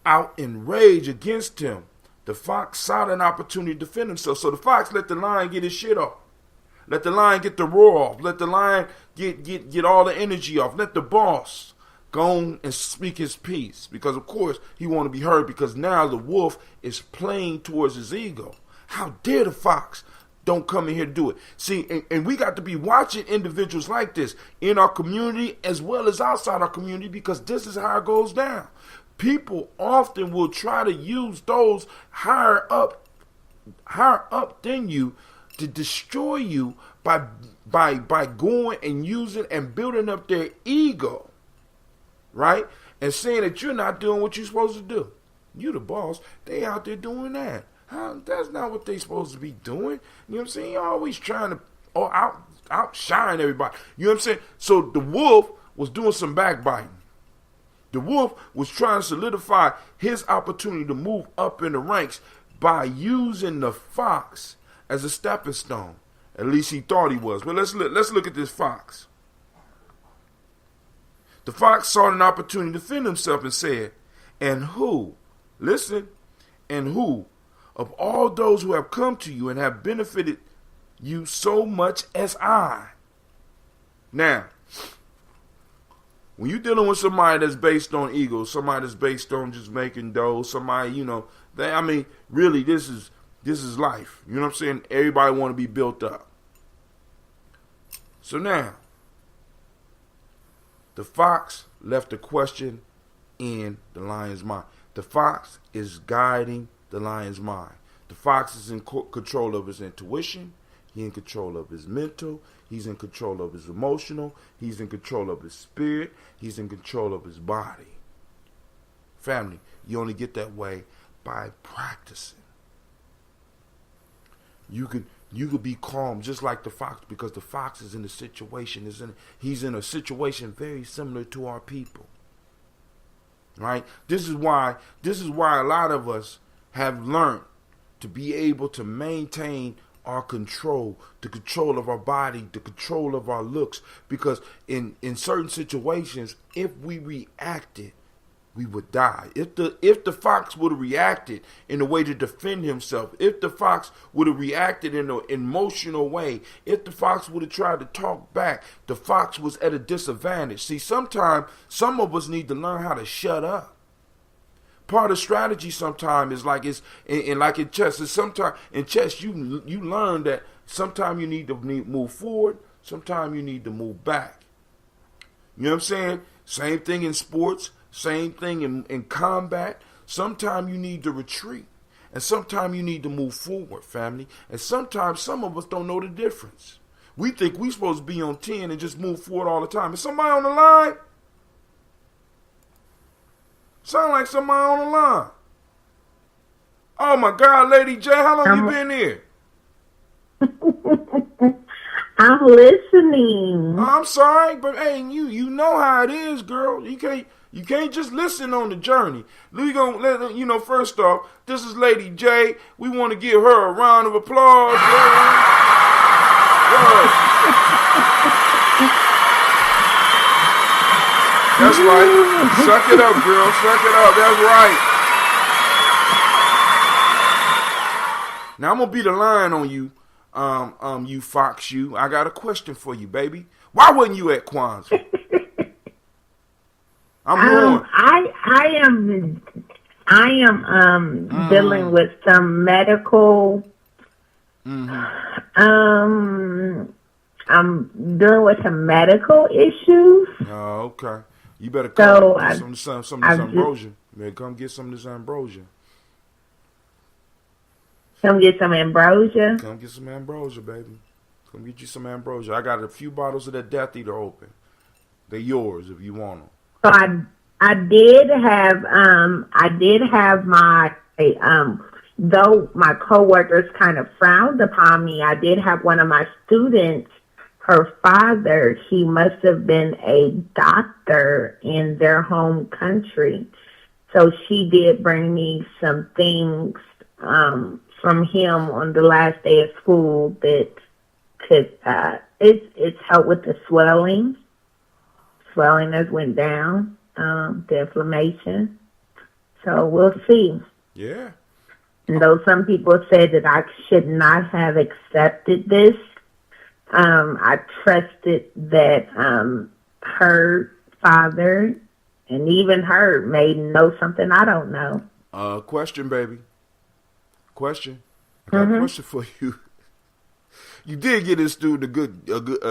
Speaker 8: Out in rage against him, the fox sought an opportunity to defend himself. So the fox let the lion get his shit off. Let the lion get the roar off. Let the lion get all the energy off. Let the boss go on and speak his piece. Because, of course, he want to be heard, because now the wolf is playing towards his ego. How dare the fox don't come in here to do it? See, and we got to be watching individuals like this in our community as well as outside our community, because this is how it goes down. People often will try to use those higher up than you to destroy you by going and using and building up their ego, right? And saying that you're not doing what you're supposed to do. You the boss. They out there doing that. That's not what they supposed to be doing. You know what I'm saying? You're always trying to outshine everybody. You know what I'm saying? So the wolf was doing some backbiting. The wolf was trying to solidify his opportunity to move up in the ranks by using the fox as a stepping stone. At least he thought he was. But let's look at this fox. The fox saw an opportunity to defend himself and said, and who of all those who have come to you and have benefited you so much as I. Now, when you're dealing with somebody that's based on ego, somebody that's based on just making dough, somebody, really, this is life. You know what I'm saying? Everybody want to be built up. So now, the fox left a question in the lion's mind. The fox is guiding the lion's mind. The fox is in control of his intuition. He's in control of his mental. He's in control of his emotional. He's in control of his spirit. He's in control of his body. Family, you only get that way by practicing. You could be calm just like the fox, because the fox is in a situation. He's in a situation very similar to our people. Right? This is why a lot of us have learned to be able to maintain our control, the control of our body, the control of our looks, because in certain situations, if we reacted, we would die. If the fox would have reacted in a way to defend himself, if the fox would have reacted in an emotional way, if the fox would have tried to talk back, the fox was at a disadvantage. See, sometimes some of us need to learn how to shut up. Part of strategy sometimes is like like in chess. Is sometimes in chess you learn that sometimes you need to move forward, sometimes you need to move back. You know what I'm saying? Same thing in sports, same thing in combat. Sometimes you need to retreat, and sometimes you need to move forward, family. And sometimes some of us don't know the difference. We think we're supposed to be on 10 and just move forward all the time. Is somebody on the line? Sound like somebody on the line. Oh my God, Lady J, how long you been here?
Speaker 3: I'm listening.
Speaker 8: I'm sorry, but hey, you know how it is, girl. You can't just listen on the journey. We gonna let first off, this is Lady J. We want to give her a round of applause. That's right. Suck it up, girl. Suck it up. That's right. Now I'm gonna be the lion on you, you fox. I got a question for you, baby. Why wasn't you at Kwanzaa?
Speaker 3: I am dealing with some medical. I'm dealing with some medical issues.
Speaker 8: Oh, okay. You better come get some of this ambrosia. You better come get some of this ambrosia.
Speaker 3: Come get some ambrosia?
Speaker 8: Come get some ambrosia, baby. Come get you some ambrosia. I got a few bottles of that Death Eater open. They're yours if you want them.
Speaker 3: So I did have my though my coworkers kind of frowned upon me, I did have one of my students, her father, he must have been a doctor in their home country. So she did bring me some things from him on the last day of school that could, it's helped with the swelling. Swelling has went down, the inflammation. So we'll see.
Speaker 8: Yeah.
Speaker 3: And though some people said that I should not have accepted this, I trusted that her father and even her may know something I don't know.
Speaker 8: Question, baby. Question. I got a question for you. You did get this student a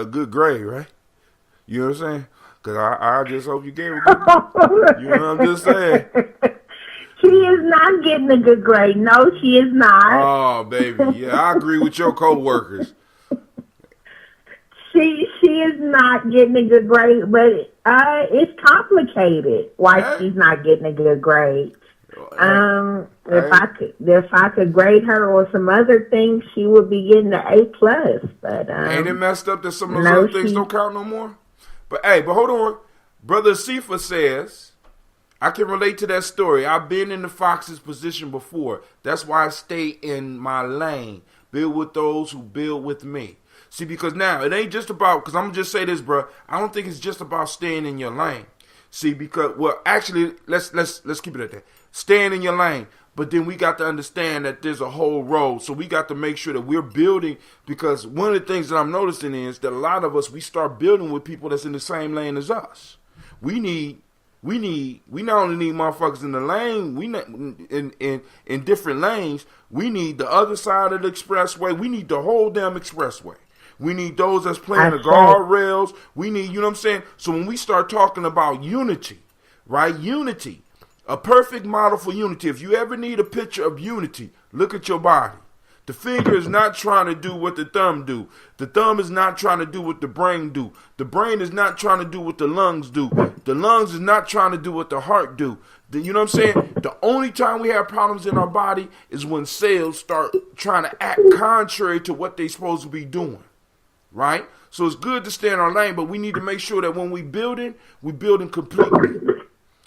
Speaker 8: good grade, right? You know what I'm saying? Because I just hope you gave her a good You know what I'm just saying?
Speaker 3: She is not getting a good grade. No, she is not.
Speaker 8: Oh, baby. Yeah, I agree with your coworkers.
Speaker 3: She is not getting a good grade, but it's complicated why she's not getting a good grade. If I could grade her on some other things, she would be getting an A+. But
Speaker 8: ain't it messed up that some of those other things don't count no more? But hold on. Brother Sifa says, I can relate to that story. I've been in the fox's position before. That's why I stay in my lane. Build with those who build with me. See, because now it ain't just about, because I'm going to just say this, bro. I don't think it's just about staying in your lane. See, because, well, actually, let's keep it at that. Staying in your lane. But then we got to understand that there's a whole road. So we got to make sure that we're building, because one of the things that I'm noticing is that a lot of us, we start building with people that's in the same lane as us. We not only need motherfuckers in the lane, in different lanes, we need the other side of the expressway. We need the whole damn expressway. We need those that's playing the guardrails. We need, you know what I'm saying? So when we start talking about unity, right? Unity. A perfect model for unity. If you ever need a picture of unity, look at your body. The finger is not trying to do what the thumb do. The thumb is not trying to do what the brain do. The brain is not trying to do what the lungs do. The lungs is not trying to do what the heart do. You know what I'm saying? The only time we have problems in our body is when cells start trying to act contrary to what they're supposed to be doing. Right? So it's good to stay in our lane, but we need to make sure that when we building completely.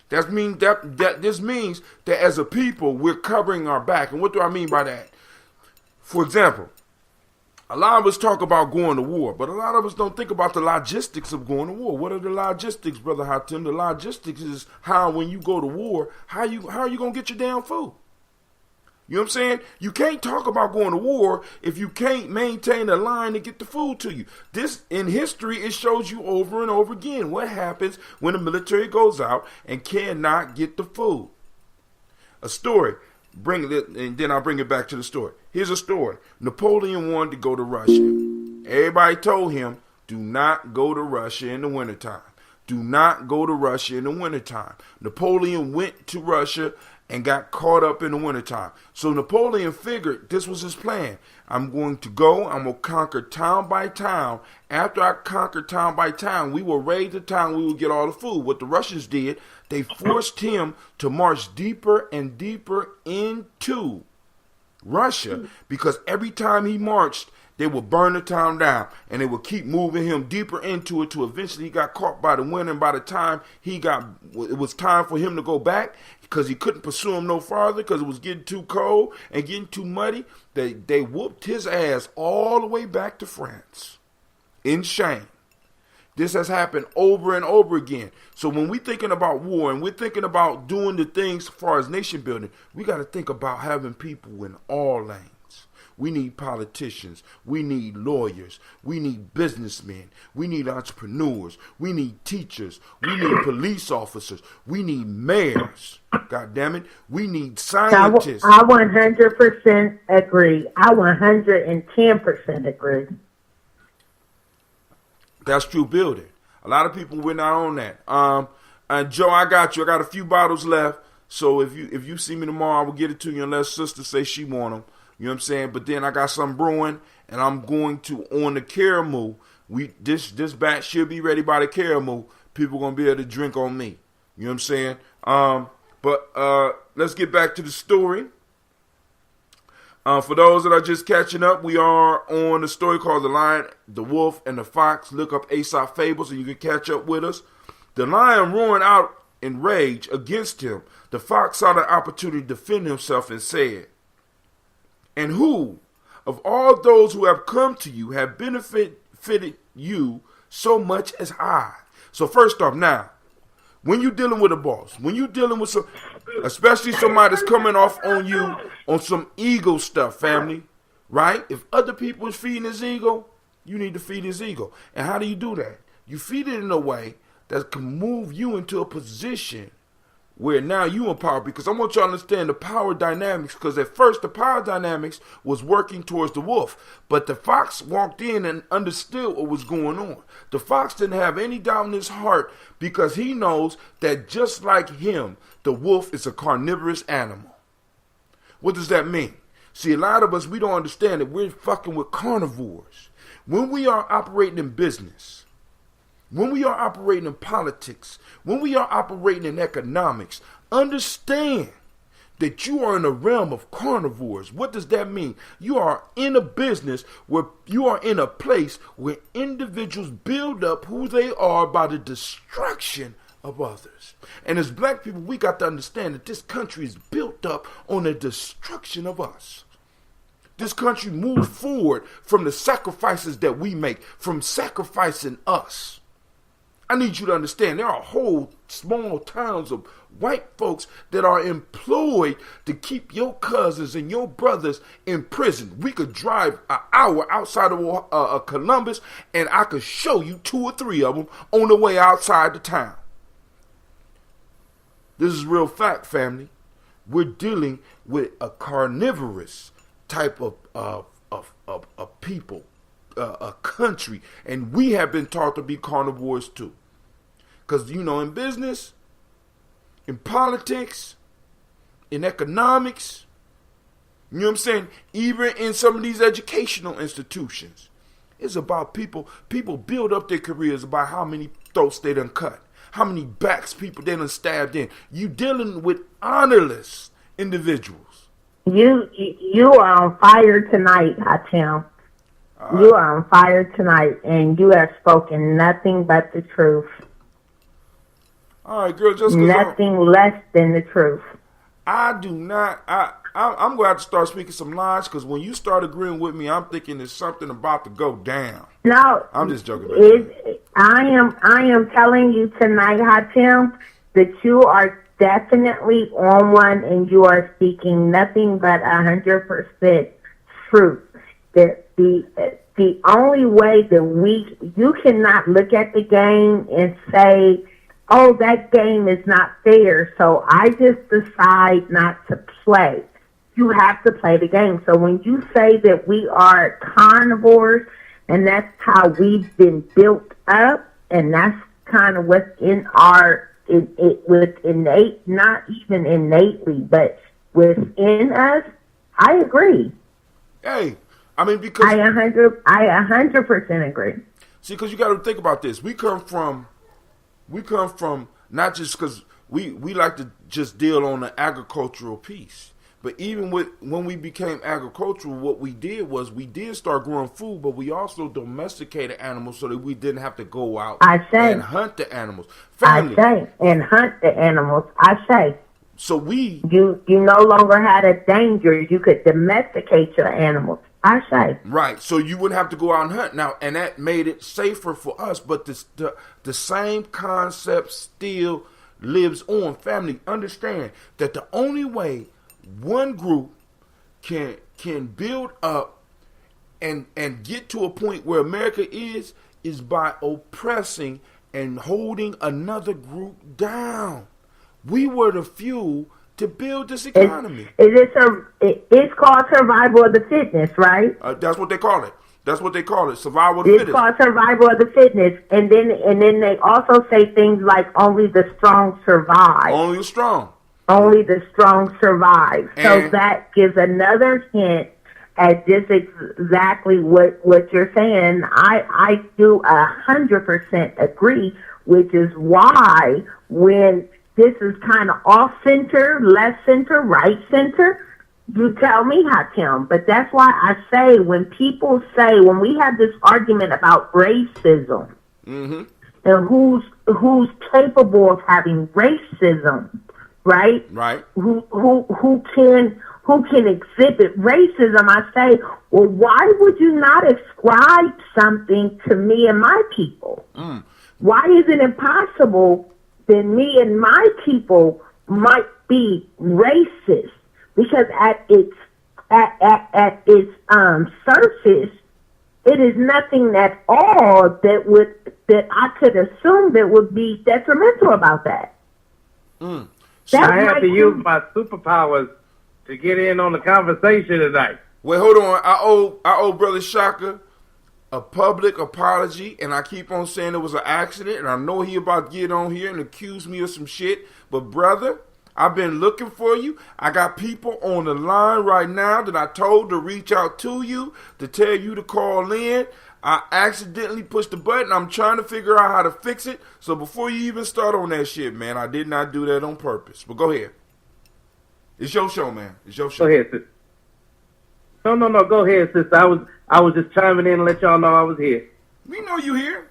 Speaker 8: This means that as a people, we're covering our back. And what do I mean by that? For example, a lot of us talk about going to war, but a lot of us don't think about the logistics of going to war. What are the logistics, Brother Hatem? The logistics is how, when you go to war, how are you going to get your damn food? You know what I'm saying? You can't talk about going to war if you can't maintain a line to get the food to you. This, in history, it shows you over and over again what happens when the military goes out and cannot get the food. A story. Bring it, and then I'll bring it back to the story. Here's a story. Napoleon wanted to go to Russia. Everybody told him, do not go to Russia in the wintertime. Do not go to Russia in the wintertime. Napoleon went to Russia and got caught up in the wintertime. So Napoleon figured this was his plan. I'm going to go, I'm going to conquer town by town. After I conquer town by town, we will raid the town, we will get all the food. What the Russians did, they forced him to march deeper and deeper into Russia, because every time he marched, they would burn the town down, and they would keep moving him deeper into it, to eventually he got caught by the wind. And by the time it was time for him to go back, because he couldn't pursue him no farther because it was getting too cold and getting too muddy, they whooped his ass all the way back to France in shame. This has happened over and over again. So when we're thinking about war and we're thinking about doing the things as far as nation building, we got to think about having people in all lanes. We need politicians. We need lawyers. We need businessmen. We need entrepreneurs. We need teachers. We need police officers. We need mayors. God damn it. We need scientists.
Speaker 3: I 100% agree. I 110% agree.
Speaker 8: That's true building. A lot of people, we're not on that. And Joe, I got you. I got a few bottles left. So if you see me tomorrow, I will get it to you unless sister say she want them. You know what I'm saying? But then I got some brewing, and I'm going to, on the caramel, this batch should be ready by the caramel. People going to be able to drink on me. You know what I'm saying? But let's get back to the story. For those that are just catching up, we are on the story called The Lion, the Wolf, and the Fox. Look up Aesop Fables and you can catch up with us. The lion roaring out in rage against him. The fox saw the opportunity to defend himself and said, and who of all those who have come to you have benefited you so much as I? So first off, now, when you're dealing with a boss, when you're dealing with some, especially somebody that's coming off on you on some ego stuff, family, right? If other people is feeding his ego, you need to feed his ego. And how do you do that? You feed it in a way that can move you into a position where now you empower, because I want you to understand the power dynamics, because at first the power dynamics was working towards the wolf, but the fox walked in and understood what was going on. The fox didn't have any doubt in his heart, because he knows that just like him, the wolf is a carnivorous animal. What does that mean? See, a lot of us, we don't understand that we're fucking with carnivores. When we are operating in business, when we are operating in politics, when we are operating in economics, understand that you are in a realm of carnivores. What does that mean? You are in a business where you are in a place where individuals build up who they are by the destruction of others. And as black people, we got to understand that this country is built up on the destruction of us. This country moves forward from the sacrifices that we make, from sacrificing us. I need you to understand there are whole small towns of white folks that are employed to keep your cousins and your brothers in prison. We could drive an hour outside of Columbus, and I could show you 2 or 3 of them on the way outside the town. This is real fact, family. We're dealing with a carnivorous type of people, a country, and we have been taught to be carnivores too. Because, in business, in politics, in economics, you know what I'm saying? Even in some of these educational institutions, it's about people. People build up their careers by how many throats they done cut, how many backs people they done stabbed in. You dealing with honorless individuals.
Speaker 3: You are on fire tonight, Hatem. You are on fire tonight, and you have spoken nothing but the truth.
Speaker 8: All right, girl, just
Speaker 3: nothing less than the truth.
Speaker 8: I do not. I'm going to have to start speaking some lies, because when you start agreeing with me, I'm thinking there's something about to go down.
Speaker 3: No,
Speaker 8: I'm just joking.
Speaker 3: I am telling you tonight, Hatem, that you are definitely on one, and you are speaking nothing but 100% truth. The only way that you cannot look at the game and say, oh, that game is not fair, so I just decide not to play. You have to play the game. So when you say that we are carnivores, and that's how we've been built up, and that's kind of what's in with innate, not even innately, but within us, I agree.
Speaker 8: Hey, I mean, because
Speaker 3: I 100% agree.
Speaker 8: See, because you got to think about this. We come from not just because we like to just deal on the agricultural piece, but even when we became agricultural, what we did was we did start growing food, but we also domesticated animals so that we didn't have to go out and hunt the animals. Family.
Speaker 3: And hunt the animals.
Speaker 8: So
Speaker 3: you no longer had a danger. You could domesticate your animals.
Speaker 8: Right, so you wouldn't have to go out and hunt now, and that made it safer for us. But the same concept still lives on. Family, understand that the only way one group can build up and get to a point where America is by oppressing and holding another group down. We were the fuel to build this economy.
Speaker 3: It's called survival of the fittest, right?
Speaker 8: That's what they call it. Survival of the fittest.
Speaker 3: It's called survival of the fittest, and then they also say things like only the strong survive.
Speaker 8: Only the strong.
Speaker 3: Only the strong survive. So that gives another hint at just exactly what you're saying. I do 100% agree, which is why when this is kind of off-center, left center, right center, you tell me, Hatem. But that's why I say when we have this argument about racism, and who's capable of having racism, right?
Speaker 8: Right.
Speaker 3: Who can exhibit racism? I say, well, why would you not ascribe something to me and my people? Why is it impossible that me and my people might be racist? Because at its surface, it is nothing at all that I could assume that would be detrimental about that.
Speaker 9: I have to use my superpowers to get in on the conversation tonight.
Speaker 8: Wait, hold on. I owe Brother Shaka a public apology, and I keep on saying it was an accident, and I know he about to get on here and accuse me of some shit. But brother, I've been looking for you. I got people on the line right now that I told to reach out to you to tell you to call in. I accidentally pushed the button. I'm trying to figure out how to fix it. So before you even start on that shit, man, I did not do that on purpose. But go ahead. It's your show, man. It's your show.
Speaker 9: Go ahead, sis. No. Go ahead, sis. I was just chiming in and let y'all know I was here.
Speaker 8: We know you here.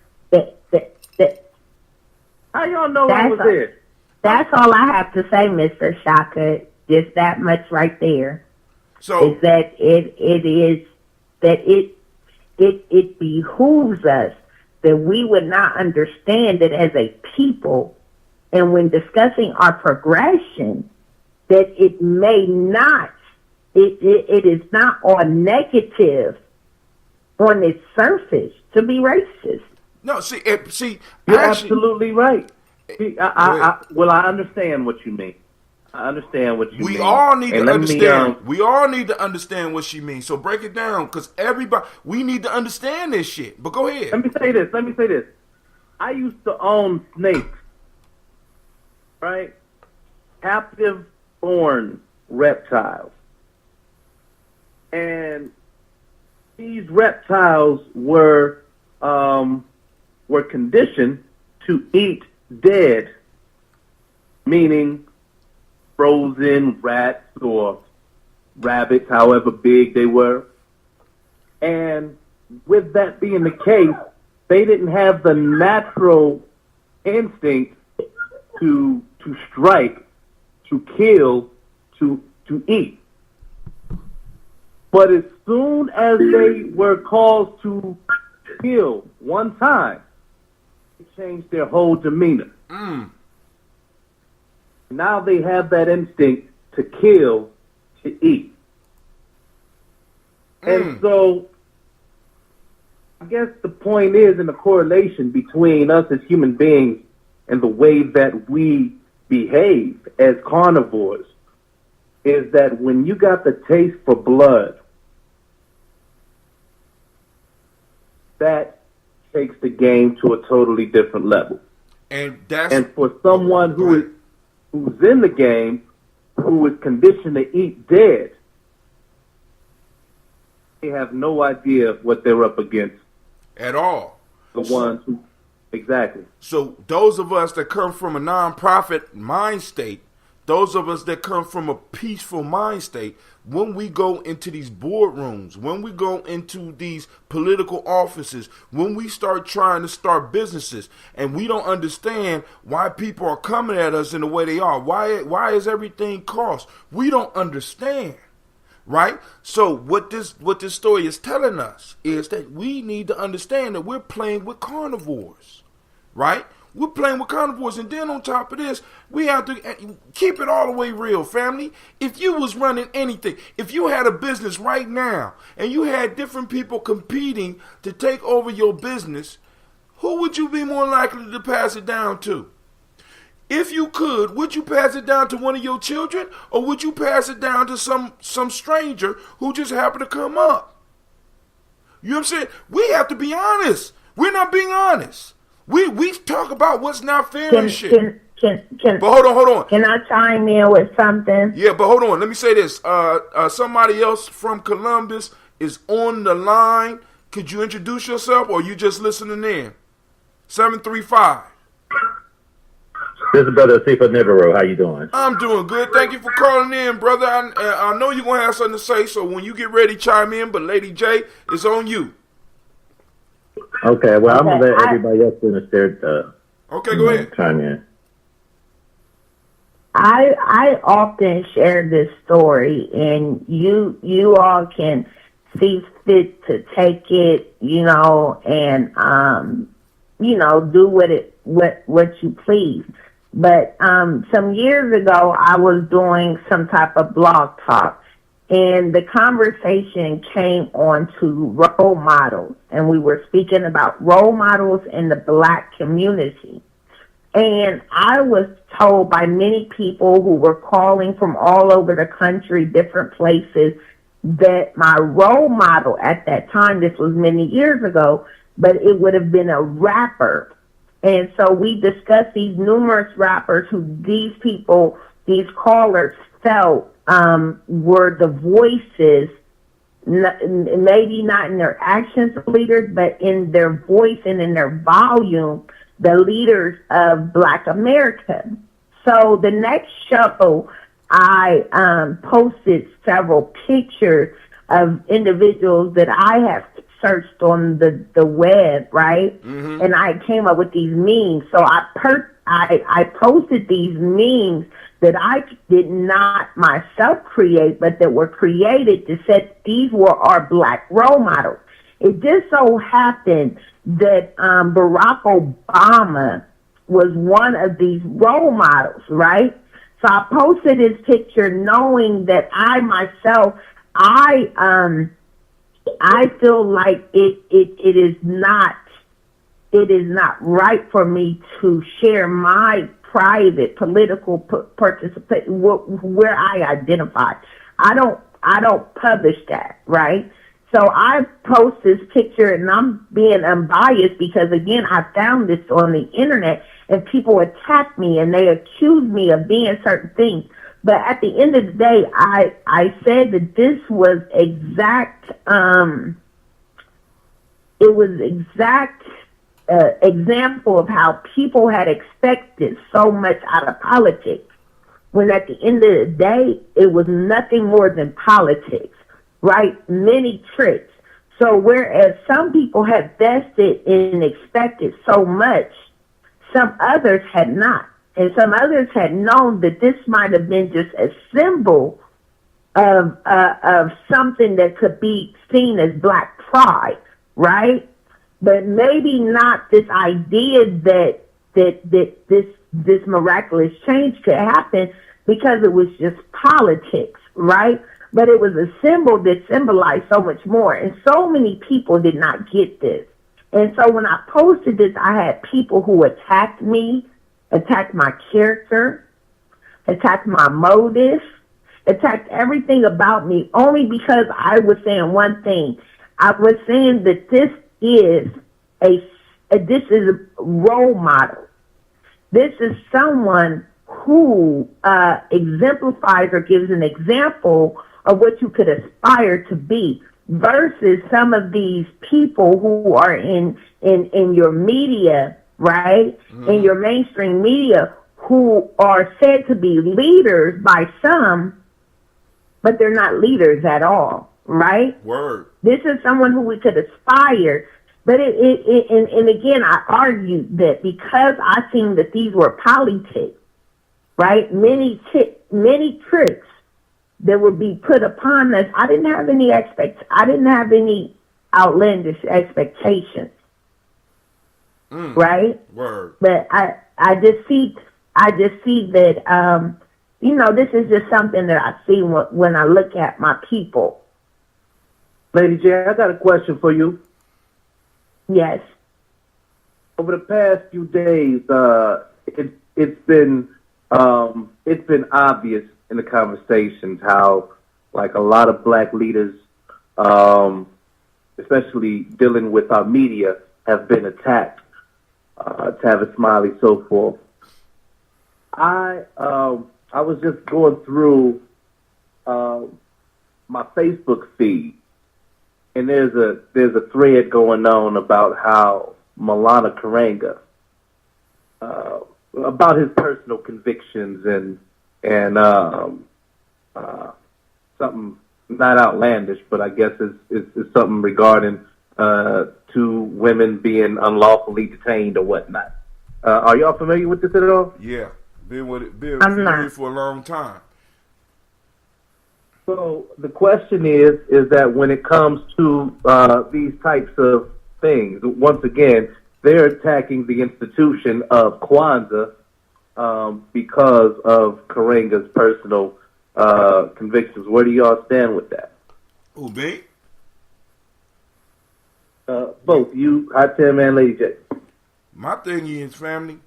Speaker 9: How y'all know I was here?
Speaker 3: That's all I have to say, Mr. Shaka. Just that much right there.
Speaker 8: So
Speaker 3: is that it behooves us that we would not understand that as a people, and when discussing our progression, that it may not, it is not all negative on its surface to be racist.
Speaker 8: No, see,
Speaker 9: you're absolutely right. I understand what you mean. I understand what you mean.
Speaker 8: We all need to understand. We all need to understand what she means. So break it down, because we need to understand this shit. But go ahead.
Speaker 9: Let me say this. I used to own snakes, right? Captive-born reptiles. And these reptiles were conditioned to eat dead, meaning frozen rats or rabbits, however big they were. And with that being the case, they didn't have the natural instinct to strike, to kill, to eat. But as soon as they were called to kill one time, it changed their whole demeanor. Now they have that instinct to kill, to eat. And so I guess the point is, in the correlation between us as human beings and the way that we behave as carnivores, is that when you got the taste for blood, that takes the game to a totally different level. And for someone who's in the game, who is conditioned to eat dead, they have no idea what they're up against
Speaker 8: at all.
Speaker 9: The ones who, exactly.
Speaker 8: So those of us that come from a non-profit mind state, those of us that come from a peaceful mind state, when we go into these boardrooms, when we go into these political offices, when we start trying to start businesses, and we don't understand why people are coming at us in the way they are, why is everything cost? We don't understand, right? So what this story is telling us is that we need to understand that we're playing with carnivores, right? We're playing with carnivores, and then on top of this, we have to keep it all the way real, family. If you was running anything, if you had a business right now, and you had different people competing to take over your business, who would you be more likely to pass it down to? If you could, would you pass it down to one of your children, or would you pass it down to some stranger who just happened to come up? You know what I'm saying? We have to be honest. We're not being honest. We talk about what's not fair and shit. But hold on.
Speaker 3: Can I chime in with something?
Speaker 8: Yeah, but hold on. Let me say this. Somebody else from Columbus is on the line. Could you introduce yourself, or you just listening in? 735.
Speaker 10: This is Brother Sifa Nibiru. How you doing?
Speaker 8: I'm doing good. Thank you for calling in, brother. I know you're going to have something to say, so when you get ready, chime in. But Lady J, it's on you.
Speaker 10: Okay, well, I'm going to let everybody else finish their
Speaker 8: go ahead.
Speaker 10: Chime in.
Speaker 3: I often share this story, and you all can see fit to take it, and do what you please. But some years ago, I was doing some type of blog talk, and the conversation came on to role models, and we were speaking about role models in the Black community. And I was told by many people who were calling from all over the country, different places, that my role model at that time, this was many years ago, but it would have been a rapper. And so we discussed these numerous rappers who these people, these callers felt were the voices, maybe not in their actions of leaders, but in their voice and in their volume, the leaders of Black America. So the next show, I posted several pictures of individuals that I have searched on the web, right? Mm-hmm. And I came up with these memes. So I posted these memes that I did not myself create, but that were created to say these were our Black role models. It just so happened that Barack Obama was one of these role models, right? So I posted his picture knowing that I myself, I feel like it is not right for me to share my private political participation where I identify. I don't publish that, right? So I post this picture, and I'm being unbiased because, again, I found this on the internet, and people attack me and they accuse me of being certain things. But at the end of the day, I said that this was exact. It was exact example of how people had expected so much out of politics, when at the end of the day, it was nothing more than politics, right? Many tricks. So whereas some people had vested and expected so much, some others had not. And some others had known that this might have been just a symbol of something that could be seen as black pride, right? But maybe not this idea that this miraculous change could happen, because it was just politics, right? But it was a symbol that symbolized so much more. And so many people did not get this. And so when I posted this, I had people who attacked me, attacked my character, attacked my motive, attacked everything about me, only because I was saying one thing. I was saying that this is a role model. This is someone who exemplifies or gives an example of what you could aspire to be, versus some of these people who are in your media, right? Mm-hmm. In your mainstream media, who are said to be leaders by some, but they're not leaders at all, right?
Speaker 8: Word.
Speaker 3: This is someone who we could aspire. But and again, I argued that because I seen that these were politics, right? Many tricks that would be put upon us. I didn't have any outlandish expectations, right?
Speaker 8: Word.
Speaker 3: But I just see that this is just something that I see when I look at my people.
Speaker 9: Lady J, I got a question for you.
Speaker 3: Yes.
Speaker 9: Over the past few days, it's been obvious in the conversations how, like, a lot of black leaders, especially dealing with our media, have been attacked. Tavis Smiley, so forth. I was just going through my Facebook feed, and there's a thread going on about how Malana Karenga, about his personal convictions and something not outlandish, but I guess it's something regarding 2 women being unlawfully detained or whatnot. Are y'all familiar with this at all?
Speaker 8: Yeah, been with it for a long time.
Speaker 9: So the question is that when it comes to these types of things, once again, they're attacking the institution of Kwanzaa because of Karenga's personal convictions. Where do y'all stand with that?
Speaker 8: Who, me?
Speaker 9: Both you, Hot Tim, and Lady J.
Speaker 8: My thing is, family,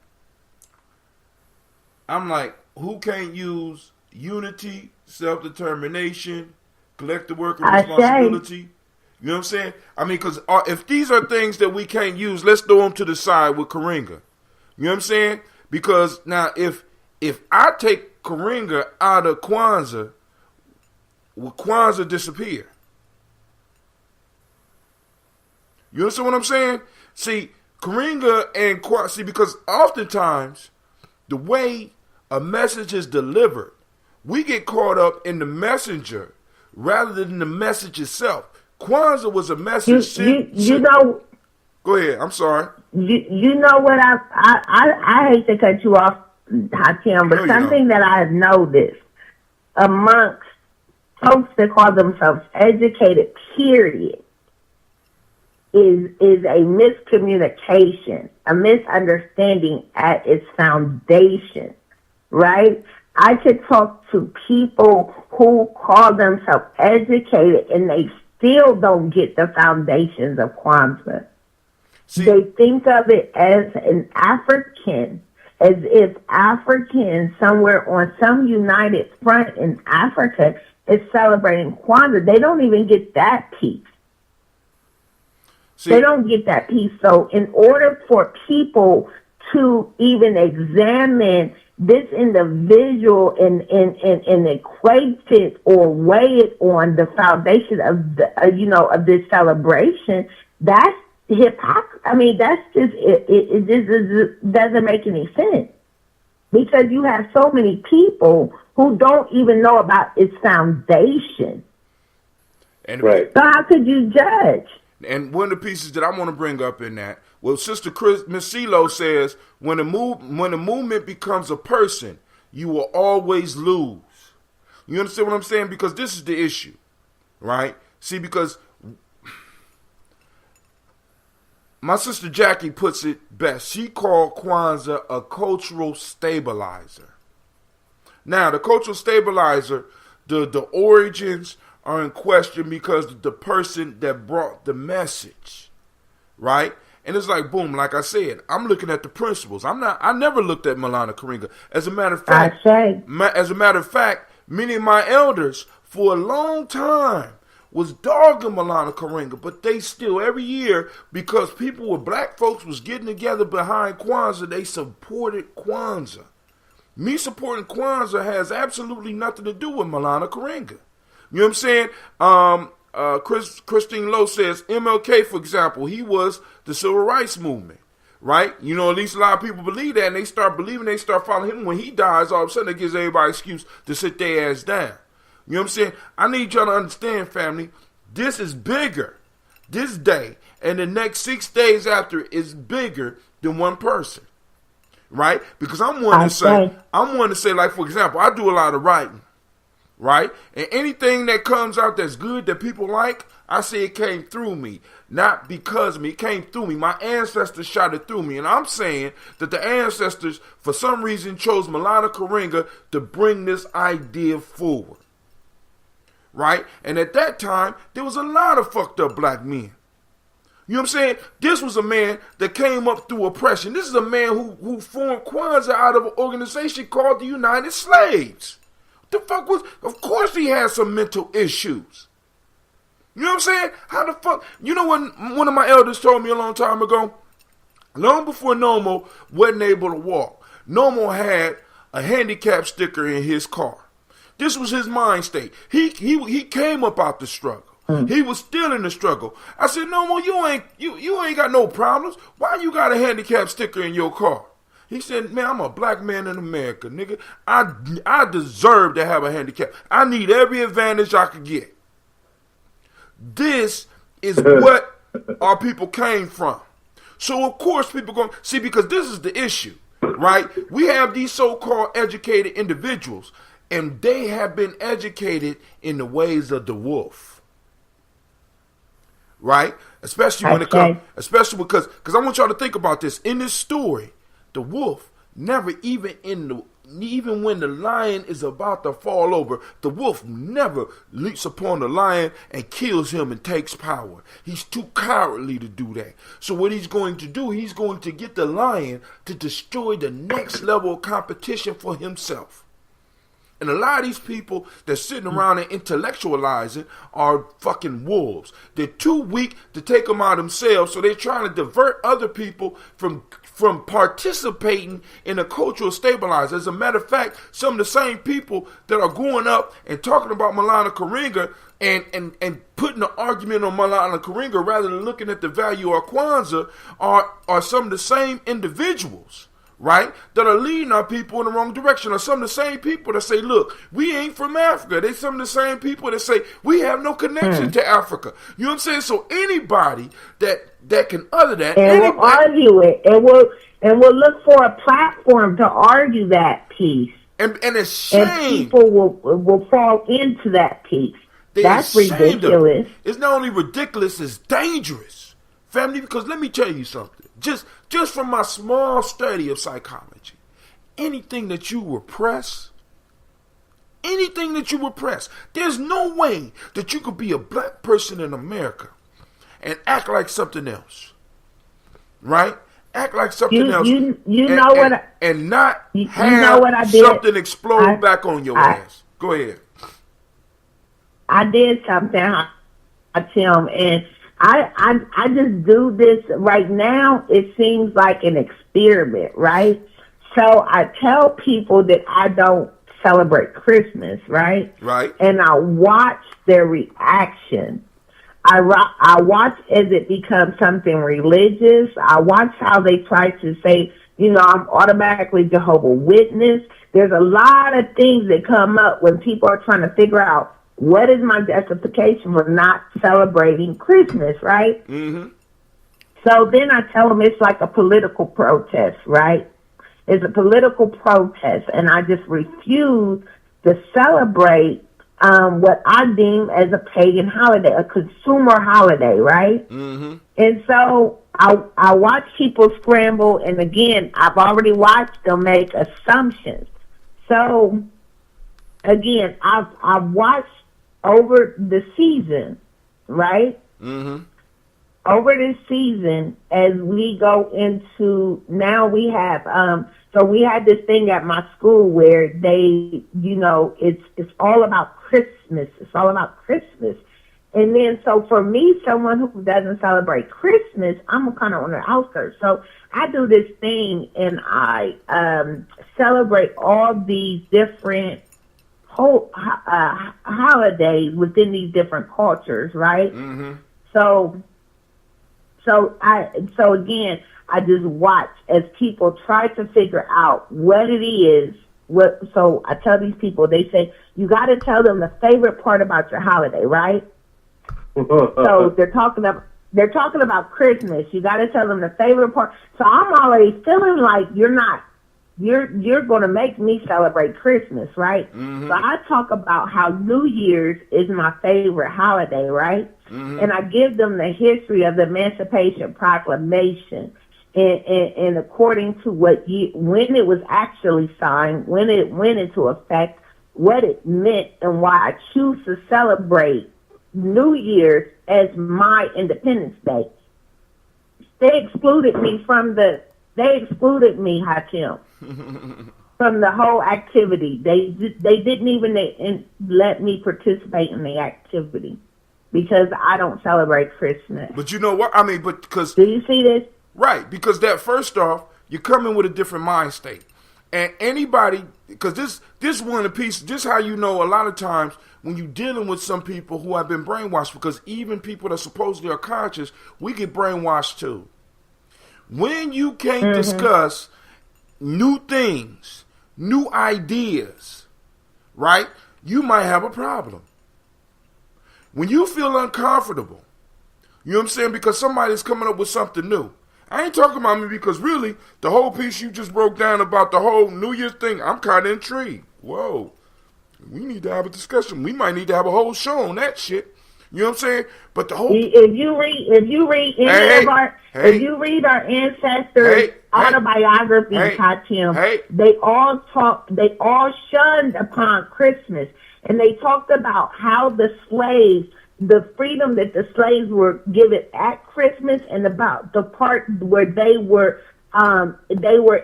Speaker 8: I'm like, who can't use unity, self-determination, collective work and responsibility? You know what I'm saying? I mean, because if these are things that we can't use, let's throw them to the side with Karenga. You know what I'm saying? Because now, if I take Karenga out of Kwanzaa, will Kwanzaa disappear? You understand what I'm saying? See, Karenga and Kwanzaa, because oftentimes the way a message is delivered, we get caught up in the messenger rather than the message itself. Kwanzaa was a message.
Speaker 3: You know.
Speaker 8: Go ahead. I'm sorry.
Speaker 3: You know what I hate to cut you off, Hakim, but something that I have noticed amongst folks that call themselves educated, period, is a miscommunication, a misunderstanding at its foundation, right? I could talk to people who call themselves educated and they still don't get the foundations of Kwanzaa. They think of it as an African, as if Africans somewhere on some united front in Africa is celebrating Kwanzaa. They don't even get that piece. They don't get that piece. So in order for people to even examine this individual and equate it or weigh it on the foundation of the, of this celebration, that's hypocrisy. I mean, that's just, it just doesn't make any sense. Because you have so many people who don't even know about its foundation.
Speaker 8: And
Speaker 10: right.
Speaker 3: So how could you judge?
Speaker 8: And one of the pieces that I want to bring up in that, well, Sister Miss CeeLo says, when the movement becomes a person, you will always lose. You understand what I'm saying? Because this is the issue, right? See, because my sister Jackie puts it best. She called Kwanzaa a cultural stabilizer. Now, the cultural stabilizer, the origins are in question because the person that brought the message, right? And it's like, boom, like I said, I'm looking at the principles. I never looked at Malana Karinga. As a matter of fact, many of my elders for a long time was dogging Malana Karinga, but they still, every year, because people with black folks was getting together behind Kwanzaa, they supported Kwanzaa. Me supporting Kwanzaa has absolutely nothing to do with Malana Karinga. You know what I'm saying? Christine Lowe says, MLK, for example, he was the civil rights movement, right? You know, at least a lot of people believe that, and they start believing, they start following him. When he dies, all of a sudden it gives everybody an excuse to sit their ass down. You know what I'm saying? I need y'all to understand, family, this is bigger. This day and the next 6 days after is bigger than one person, right? Because I'm one to say, like, for example, I do a lot of writing. Right? And anything that comes out that's good that people like, I say it came through me. Not because of me. It came through me. My ancestors shot it through me. And I'm saying that the ancestors, for some reason, chose Malana Karinga to bring this idea forward. Right? And at that time, there was a lot of fucked up black men. You know what I'm saying? This was a man that came up through oppression. This is a man who formed Kwanzaa out of an organization called the United Slaves. The fuck was, of course he had some mental issues. You know what I'm saying? How the fuck, you know when one of my elders told me a long time ago, long before Nomo wasn't able to walk, Nomo had a handicap sticker in his car. This was his mind state. He came up out the struggle. He was still in the struggle. I said, Nomo, you ain't got no problems. Why you got a handicap sticker in your car? He said, man, I'm a black man in America, nigga. I deserve to have a handicap. I need every advantage I could get. This is what our people came from. So, of course, people going to see, because this is the issue, right? We have these so-called educated individuals, and they have been educated in the ways of the wolf. Right? Especially when it comes, especially because I want y'all to think about this. In this story, the wolf never, even when the lion is about to fall over, the wolf never leaps upon the lion and kills him and takes power. He's too cowardly to do that. So what he's going to do, he's going to get the lion to destroy the next level of competition for himself. And a lot of these people that's sitting around and intellectualizing are fucking wolves. They're too weak to take them out themselves, so they're trying to divert other people from participating in a cultural stabilizer. As a matter of fact, some of the same people that are going up and talking about Malana Karinga and putting an argument on Malana Karinga rather than looking at the value of Kwanzaa are some of the same individuals, right, that are leading our people in the wrong direction. Are some of the same people that say, look, we ain't from Africa. They some of the same people that say we have no connection to Africa. You know what I'm saying? So anybody that can utter that,
Speaker 3: and will argue it, and will look for a platform to argue that piece.
Speaker 8: And it's shame.
Speaker 3: And people will fall into that piece. That's ridiculous.
Speaker 8: It's not only ridiculous, it's dangerous Family, because let me tell you something. Just from my small study of psychology, anything that you repress, there's no way that you could be a black person in America and act like something else. Right? Act like something else. And not have something explode back on your ass. Go ahead.
Speaker 3: I did something, Tim, and I just do this right now. It seems like an experiment, right? So I tell people that I don't celebrate Christmas, right?
Speaker 8: Right.
Speaker 3: And I watch their reaction. I watch as it becomes something religious. I watch how they try to say, I'm automatically Jehovah's Witness. There's a lot of things that come up when people are trying to figure out what is my justification for not celebrating Christmas, right?
Speaker 8: Mm-hmm.
Speaker 3: So then I tell them it's like a political protest, right? It's a political protest, and I just refuse to celebrate what I deem as a pagan holiday, a consumer holiday, right?
Speaker 8: Mm-hmm.
Speaker 3: And so I watch people scramble, and again, I've already watched them make assumptions. So again, I've watched over the season, right?
Speaker 8: Mm-hmm.
Speaker 3: Over this season, as we go into, now we have, so we had this thing at my school where they, it's all about Christmas. It's all about Christmas. And then, so for me, someone who doesn't celebrate Christmas, I'm kind of on the outskirts. So I do this thing, and I celebrate all these different holidays within these different cultures, right?
Speaker 8: Mm-hmm.
Speaker 3: So again, I just watch as people try to figure out what it is. So I tell these people, they say, you got to tell them the favorite part about your holiday, right? So they're talking about Christmas. You got to tell them the favorite part. So I'm already feeling like you're going to make me celebrate Christmas, right?
Speaker 8: Mm-hmm.
Speaker 3: So I talk about how New Year's is my favorite holiday, right?
Speaker 8: Mm-hmm.
Speaker 3: And I give them the history of the Emancipation Proclamation and according to when it was actually signed, when it went into effect, what it meant, and why I choose to celebrate New Year's as my Independence Day. They excluded me, Hatim, from the whole activity. They didn't even let me participate in the activity because I don't celebrate Christmas.
Speaker 8: But you know what? I mean, because...
Speaker 3: Do you see this?
Speaker 8: Right, because that, first off, you're coming with a different mind state. And anybody, because this one of the pieces, this how you know a lot of times when you're dealing with some people who have been brainwashed, because even people that supposedly are conscious, we get brainwashed too. When you can't discuss new things, new ideas, right, you might have a problem. When you feel uncomfortable, you know what I'm saying, because somebody's coming up with something new. I ain't talking about me because really, the whole piece you just broke down about the whole New Year's thing, I'm kind of intrigued. Whoa. We need to have a discussion. We might need to have a whole show on that shit. You know what I'm saying? But the whole... If you
Speaker 3: read our ancestors' autobiographies, Hatim, they all shunned upon Christmas. And they talked about how the slaves, the freedom that the slaves were given at Christmas, and about the part where they were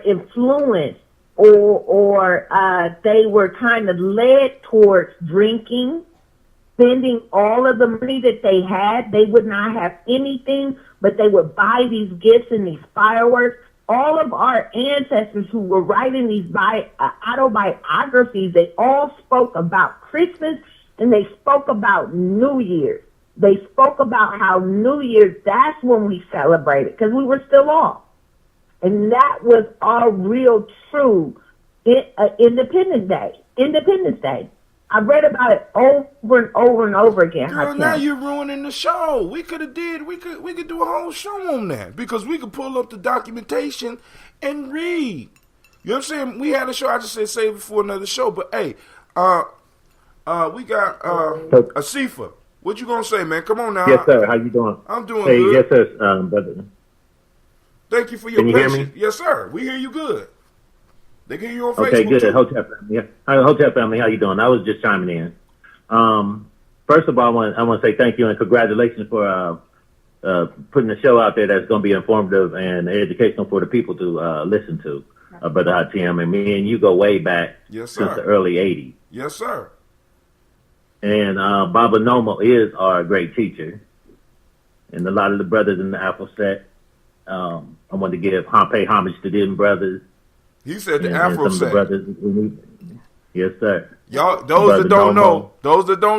Speaker 3: influenced or they were kind of led towards drinking, spending all of the money that they had. They would not have anything, but they would buy these gifts and these fireworks. All of our ancestors who were writing these autobiographies, they all spoke about Christmas, and they spoke about New Year's. They spoke about how New Year's, that's when we celebrated, because we were still off. And that was our real true Independence Day. I read about it over and over and over again.
Speaker 8: Girl, now you're ruining the show. We could do a whole show on that, because we could pull up the documentation and read. You know what I'm saying? We had a show. I just said save it for another show. But hey, we got Asifa. What you gonna say, man? Come on now.
Speaker 10: Yes, sir. How you doing?
Speaker 8: I'm doing
Speaker 10: hey,
Speaker 8: good.
Speaker 10: Yes, sir, brother.
Speaker 8: Thank you for your
Speaker 10: Can you hear
Speaker 8: patience.
Speaker 10: me?
Speaker 8: Yes, sir. We hear you good. They can hear you on Facebook.
Speaker 10: Okay, good.
Speaker 8: Too.
Speaker 10: Hotel family. Hotel family, how you doing? I was just chiming in. First of all, I want to say thank you and congratulations for putting the show out there that's going to be informative and educational for the people to listen to. Brother Hatim, and me and you go way back
Speaker 8: Yes,
Speaker 10: since
Speaker 8: sir.
Speaker 10: the early 80s.
Speaker 8: Yes, sir.
Speaker 10: And Baba Nomo is our great teacher. And a lot of the brothers in the Afro set, I want to pay homage to them brothers.
Speaker 8: He said the
Speaker 10: and
Speaker 8: Afro
Speaker 10: some
Speaker 8: set.
Speaker 10: of the brothers. Yes, sir.
Speaker 8: Y'all, those that don't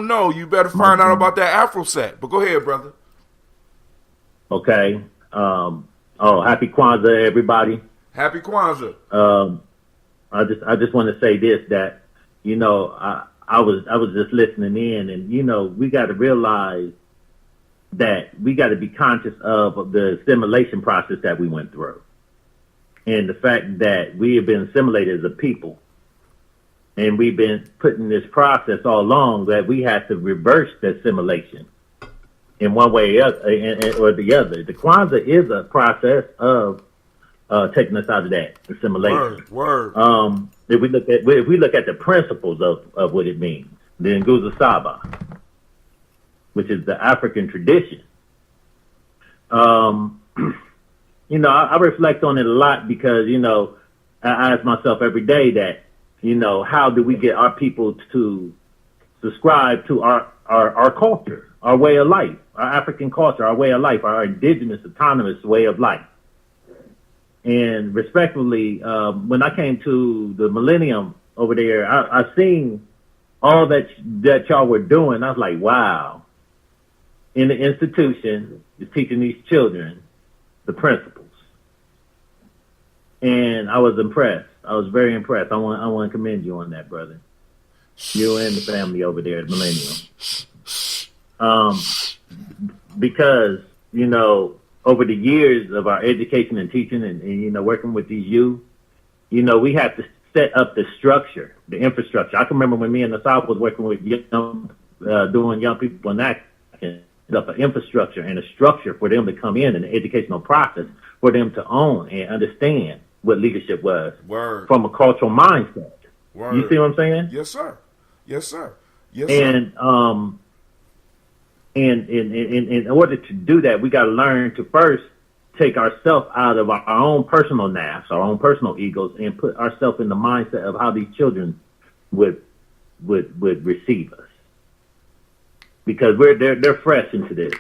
Speaker 8: know, you better find
Speaker 10: Mm-hmm.
Speaker 8: out about that Afro set. But go ahead, brother.
Speaker 10: Okay. Happy Kwanzaa, everybody.
Speaker 8: Happy Kwanzaa.
Speaker 10: I just want to say this, that, I was just listening in, and, we got to realize that we got to be conscious of the assimilation process that we went through. And the fact that we have been assimilated as a people. And we've been putting this process all along that we have to reverse the assimilation in one way or the other. The Kwanzaa is a process of taking us out of that assimilation.
Speaker 8: Word.
Speaker 10: If we look at the principles of what it means, the Nguzo Saba, which is the African tradition. I reflect on it a lot because, I ask myself every day that, how do we get our people to subscribe to our culture, our way of life, our African culture, our way of life, our indigenous autonomous way of life. And respectfully, when I came to the Millennium over there, I seen all that y'all were doing. I was like, wow. In the institution, is teaching these children the principles. And I was impressed. I was very impressed. I want to commend you on that, brother. You and the family over there at Millennium. Because, over the years of our education and teaching and working with these youth, we have to set up the structure, the infrastructure. I can remember when me in the South was working with doing young people in that, set up an infrastructure and a structure for them to come in the educational process, for them to own and understand what leadership was.
Speaker 8: Word.
Speaker 10: From a cultural mindset.
Speaker 8: Word.
Speaker 10: You see what I'm saying?
Speaker 8: Yes, sir. Yes, sir. Yes,
Speaker 10: and
Speaker 8: sir.
Speaker 10: And in order to do that, we got to learn to first take ourselves out of our own personal naps, our own personal egos, and put ourselves in the mindset of how these children would receive us. Because they're fresh into this,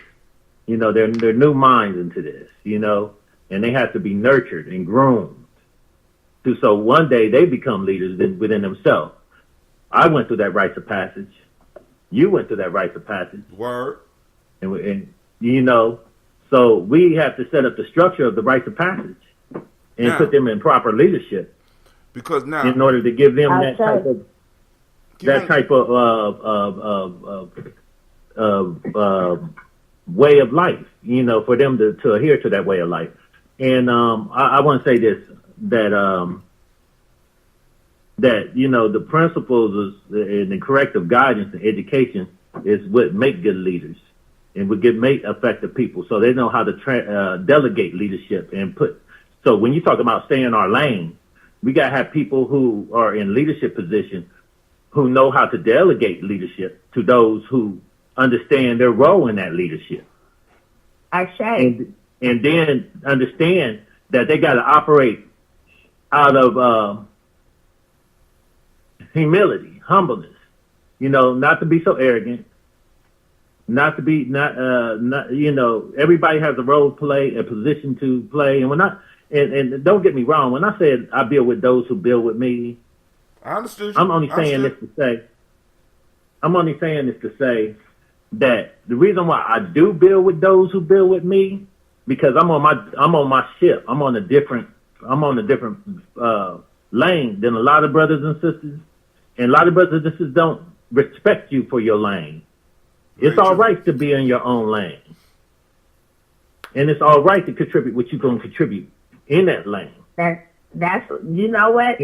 Speaker 10: they're new minds into this, and they have to be nurtured and groomed. So one day they become leaders within themselves. I went through that rites of passage. You went through that rites of passage.
Speaker 8: Word.
Speaker 10: And so we have to set up the structure of the rites of passage and put them in proper leadership.
Speaker 8: Because now,
Speaker 10: in order to give them that type of way of life, for them to adhere to that way of life. And I want to say this, that the principles and the corrective guidance and education is what make good leaders and would make effective people, so they know how to delegate leadership and put. So when you talk about staying in our lane, we got to have people who are in leadership position who know how to delegate leadership to those who understand their role in that leadership. And then understand that they got to operate out of humility, humbleness, not to be so arrogant, not to be, everybody has a role to play, a position to play. And and don't get me wrong, when I said I build with those who build with me,
Speaker 8: I understood you.
Speaker 10: I'm only saying this to say that the reason why I do build with those who build with me, because I'm on my ship. I'm on a different lane than a lot of brothers and sisters. And a lot of brothers and sisters don't respect you for your lane. It's all right to be in your own lane. And it's all right to contribute what you're going to contribute in that lane.
Speaker 3: That's you know what,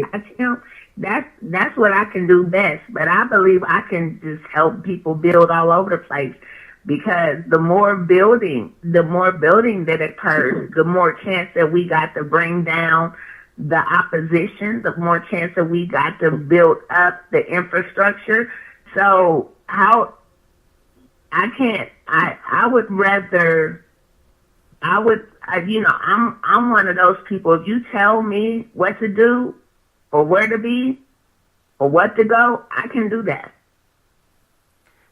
Speaker 3: that's what I can do best. But I believe I can just help people build all over the place. because the more building that occurs, the more chance that we got to bring down the opposition, the more chance that we got to build up the infrastructure. So I would rather, I'm one of those people. If you tell me what to do or where to be or what to go, I can do that.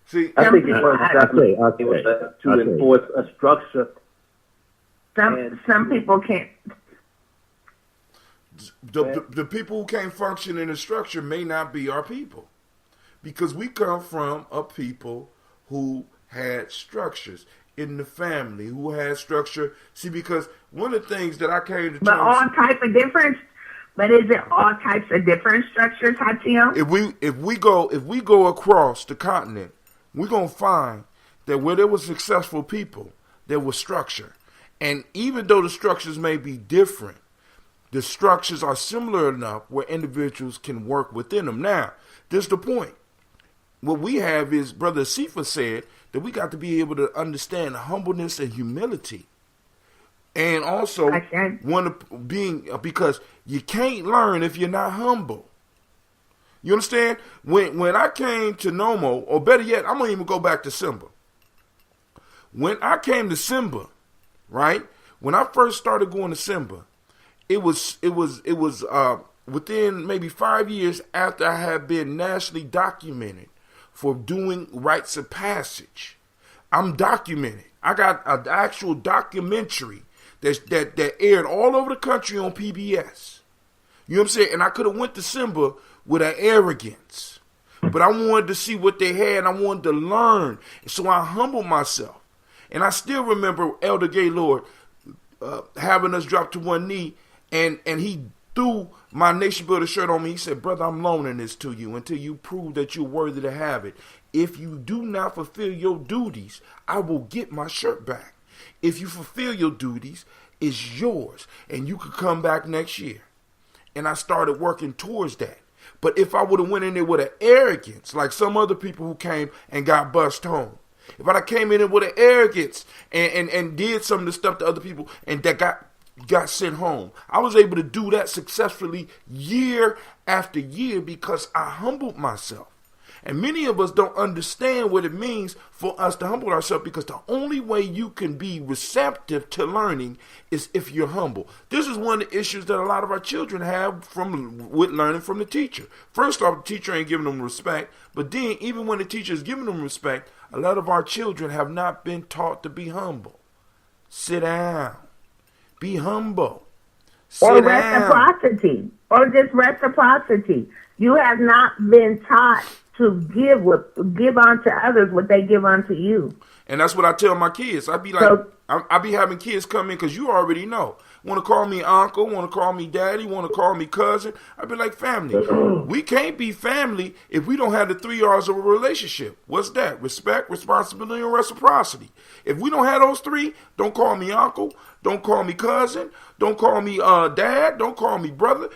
Speaker 8: See,
Speaker 9: I think it was definitely to enforce a structure.
Speaker 3: Some people can't.
Speaker 8: The people who can't function in a structure may not be our people, because we come from a people who had structures in the family, who had structure. See, because one of the things that I came to
Speaker 3: But all types of different. But is it all types of different structures, Hatim?
Speaker 8: If we go across the continent, we're gonna find that where there were successful people, there was structure, and even though the structures may be different, the structures are similar enough where individuals can work within them. Now, this is the point. What we have is, Brother Sifa said, that we got to be able to understand humbleness and humility. And also, because you can't learn if you're not humble. You understand? When I came to Nomo, or better yet, I'm going to even go back to Simba. When I came to Simba, right? When I first started going to Simba, it was within maybe 5 years after I had been nationally documented for doing rites of passage. I'm documented. I got an actual documentary that aired all over the country on PBS. You know what I'm saying? And I could have went to Simba with an arrogance, but I wanted to see what they had. And I wanted to learn, so I humbled myself. And I still remember Elder Gaylord having us drop to one knee, and he threw my Nation Builder shirt on me. He said, "Brother, I'm loaning this to you until you prove that you're worthy to have it. If you do not fulfill your duties, I will get my shirt back. If you fulfill your duties, it's yours, and you could come back next year." And I started working towards that. But if I would have went in there with an arrogance, like some other people who came and got bussed home, if I came in there with an arrogance and did some of the stuff to other people and that got sent home, I was able to do that successfully year after year because I humbled myself. And many of us don't understand what it means for us to humble ourselves, because the only way you can be receptive to learning is if you're humble. This is one of the issues that a lot of our children have with learning from the teacher. First off, the teacher ain't giving them respect, but then even when the teacher is giving them respect, a lot of our children have not been taught to be humble. Sit down. Be humble.
Speaker 3: Or reciprocity. Or just reciprocity. You have not been taught to give unto others what they give unto you.
Speaker 8: And that's what I tell my kids. I be like, I be having kids come in, because you already know. Want to call me uncle, want to call me daddy, want to call me cousin. I be like, family. We can't be family if we don't have the 3 R's of a relationship. What's that? Respect, responsibility, and reciprocity. If we don't have those three, don't call me uncle, don't call me cousin, don't call me dad, don't call me brother.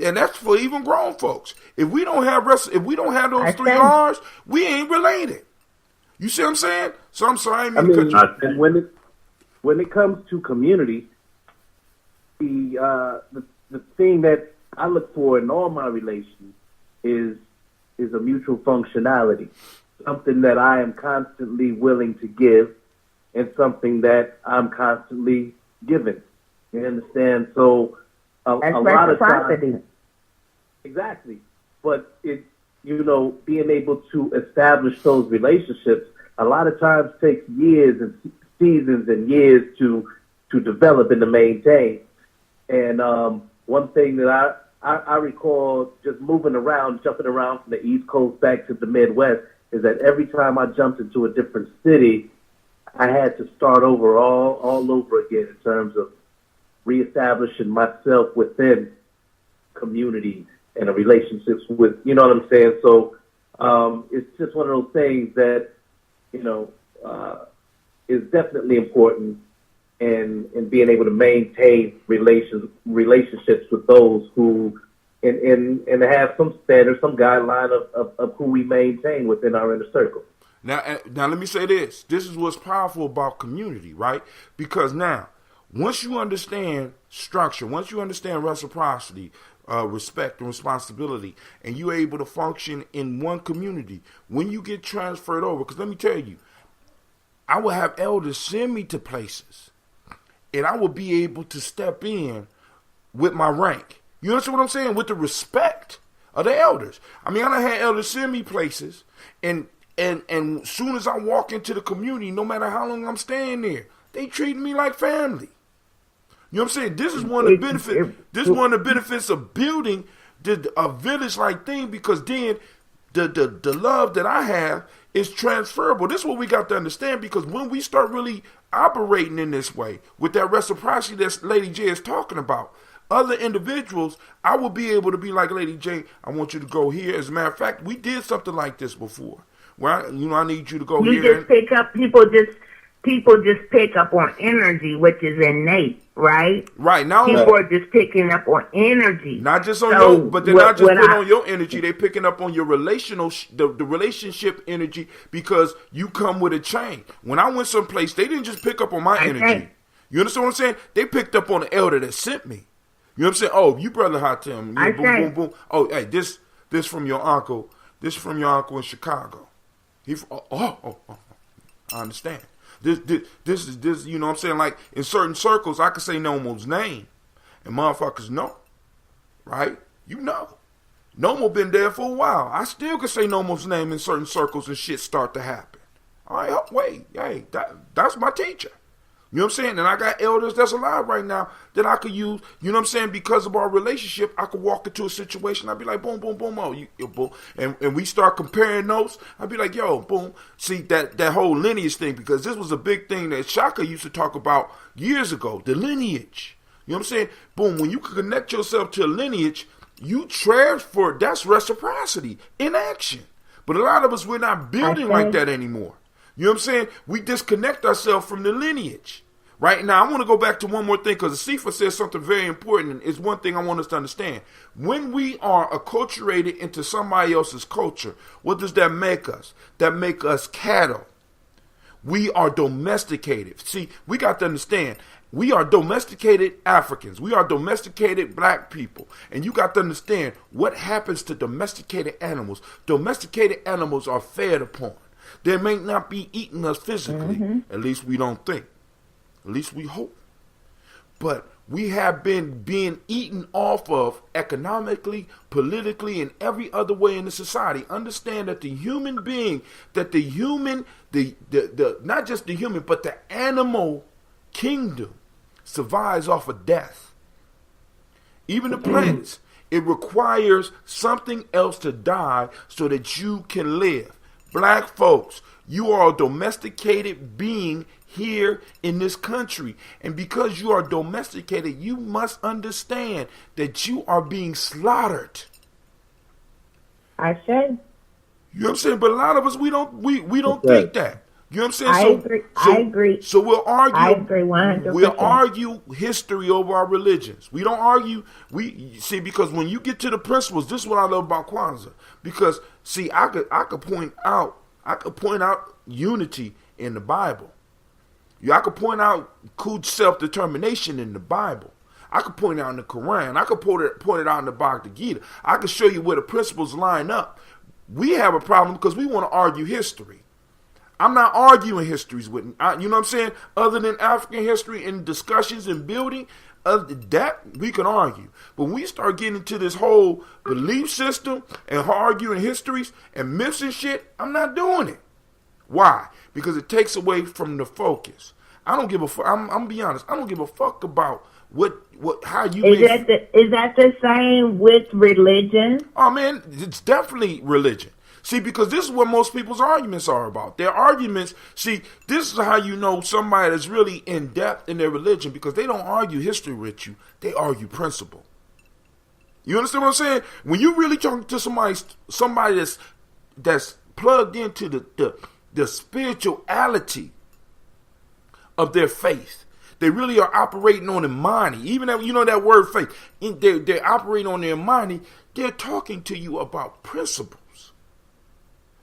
Speaker 8: And that's for even grown folks. If we don't have those 3 R's, we ain't related. You see what I'm saying? So I'm sorry.
Speaker 9: And when it comes to community, the thing that I look for in all my relations is a mutual functionality, something that I am constantly willing to give, and something that I'm constantly giving. You understand? So a lot of times, exactly. But being able to establish those relationships a lot of times takes years and seasons and years to develop and to maintain. And one thing that I recall just jumping around from the East Coast back to the Midwest, is that every time I jumped into a different city, I had to start over all over again in terms of reestablishing myself within community and relationships with, you know what I'm saying? So it's just one of those things that, is definitely important in being able to maintain relationships with those who and have some standards, some guideline of who we maintain within our inner circle.
Speaker 8: Now let me say this. This is what's powerful about community, right? Because now, once you understand structure, once you understand reciprocity, respect and responsibility, and you're able to function in one community, when you get transferred over, because let me tell you, I will have elders send me to places, and I will be able to step in with my rank. You understand what I'm saying? With the respect of the elders. I mean, I done had elders send me places, and as soon as I walk into the community, no matter how long I'm staying there, they treat me like family. You know what I'm saying? This is one of the benefits. This is one of the benefits of building a village-like thing, because then the love that I have is transferable. This is what we got to understand, because when we start really operating in this way with that reciprocity that Lady J is talking about, other individuals, I will be able to be like, Lady J, I want you to go here. As a matter of fact, we did something like this before. Well, I need you to go here.
Speaker 3: You just pick up, people just pick up on energy, which is innate, right?
Speaker 8: Right. Now
Speaker 3: people are just picking up on energy.
Speaker 8: Not just on your, but they're not just putting on your energy. They're picking up on your relational, the relationship energy, because you come with a chain. When I went someplace, they didn't just pick up on my energy. You understand what I'm saying? They picked up on the elder that sent me. You know what I'm saying? Oh, you brother Hatem. Boom, boom, boom. Oh, hey, this from your uncle. This from your uncle in Chicago. I understand. This is, you know what I'm saying? Like, in certain circles, I could say Nomo's name, and motherfuckers know, right? You know. Nomo been there for a while. I still could say Nomo's name in certain circles, and shit start to happen. All right, wait, hey, that's my teacher. You know what I'm saying? And I got elders that's alive right now that I could use, you know what I'm saying? Because of our relationship, I could walk into a situation. I'd be like, boom, boom, boom, oh, boom. And we start comparing notes. I'd be like, yo, boom. See, that whole lineage thing, because this was a big thing that Shaka used to talk about years ago, the lineage. You know what I'm saying? Boom, when you connect yourself to a lineage, you transfer, that's reciprocity in action. But a lot of us, we're not building like that anymore. You know what I'm saying? We disconnect ourselves from the lineage. Right now, I want to go back to one more thing, because Asifa says something very important, and it's one thing I want us to understand. When we are acculturated into somebody else's culture, what does that make us? That make us cattle. We are domesticated. See, we got to understand, we are domesticated Africans. We are domesticated black people. And you got to understand what happens to domesticated animals. Domesticated animals are fed upon. They may not be eating us physically. At least we don't think. At least we hope. But we have been being eaten off of economically, politically, and every other way in the society. Understand that the human being, that the human, the not just the human, but the animal kingdom survives off of death. Even the plants, it requires something else to die so that you can live. Black folks, you are a domesticated being here in this country. And because you are domesticated, you must understand that you are being slaughtered.
Speaker 3: I say.
Speaker 8: You know what I'm saying? But a lot of us, we don't think that. You know what I'm saying?
Speaker 3: I agree.
Speaker 8: So we'll argue.
Speaker 3: I agree 100%.
Speaker 8: We'll argue history over our religions. We don't argue. We see, because when you get to the principles, this is what I love about Kwanzaa. Because see, I could point out unity in the Bible. I could point out self-determination in the Bible. I could point out in the Quran. I could point it out in the Bhagavad Gita. I could show you where the principles line up. We have a problem because we want to argue history. I'm not arguing histories with, you know what I'm saying? Other than African history and discussions and building, that we can argue. But when we start getting into this whole belief system and arguing histories and myths and shit, I'm not doing it. Why? Because it takes away from the focus. I don't give a fuck. I'm gonna be honest. I don't give a fuck about how you
Speaker 3: is that the same with religion?
Speaker 8: Oh man, it's definitely religion. See, because this is what most people's arguments are about. Their arguments, see, this is how you know somebody that's really in depth in their religion, because they don't argue history with you. They argue principle. You understand what I'm saying? When you really talking to somebody that's plugged into the spirituality of their faith, they really are operating on Imani. Even that, you know, that word faith, they're operating on their Imani. They're talking to you about principles.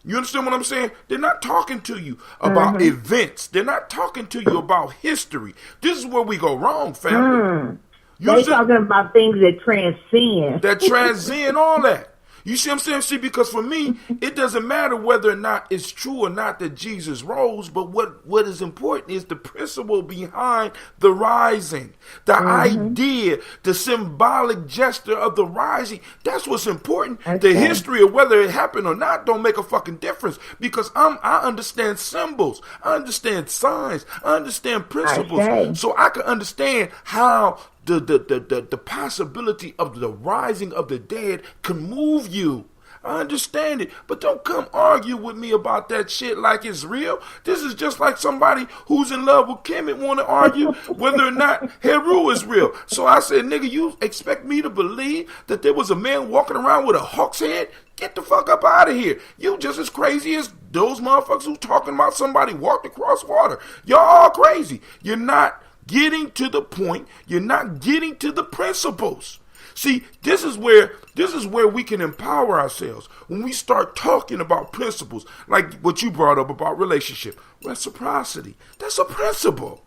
Speaker 8: You understand what I'm saying? They're not talking to you about events. They're not talking to you about history. This is where we go wrong, family.
Speaker 3: They're talking about things that transcend.
Speaker 8: That transcend all that. You see what I'm saying? See, because for me, it doesn't matter whether or not it's true or not that Jesus rose, but what is important is the principle behind the rising. The idea, the symbolic gesture of the rising. That's what's important. The history of whether it happened or not don't make a fucking difference, because I understand symbols. I understand signs. I understand principles. So I can understand how the possibility of the rising of the dead can move you. I understand it, but don't come argue with me about that shit like it's real. This is just like somebody who's in love with Kemet want to argue whether or not Heru is real. So I said, nigga, you expect me to believe that there was a man walking around with a hawk's head? Get the fuck up out of here. You just as crazy as those motherfuckers who talking about somebody walked across water. Y'all all crazy. You're not getting to the point. You're not getting to the principles. See, this is where we can empower ourselves when we start talking about principles, like what you brought up about relationship, reciprocity. That's a principle.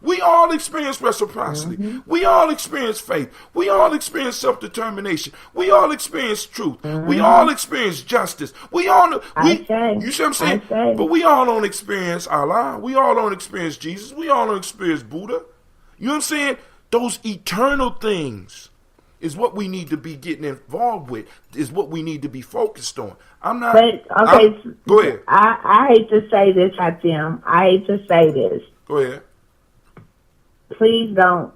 Speaker 8: We all experience reciprocity. We all experience faith. We all experience self-determination. We all experience truth. We all experience justice. We all know. You see what I'm saying? But we all don't experience Allah. We all don't experience Jesus. We all don't experience Buddha. You know what I'm saying? Those eternal things is what we need to be getting involved with, is what we need to be focused on.
Speaker 3: Go ahead. I hate to say this, Hatim. I hate to say this.
Speaker 8: Go ahead.
Speaker 3: Please don't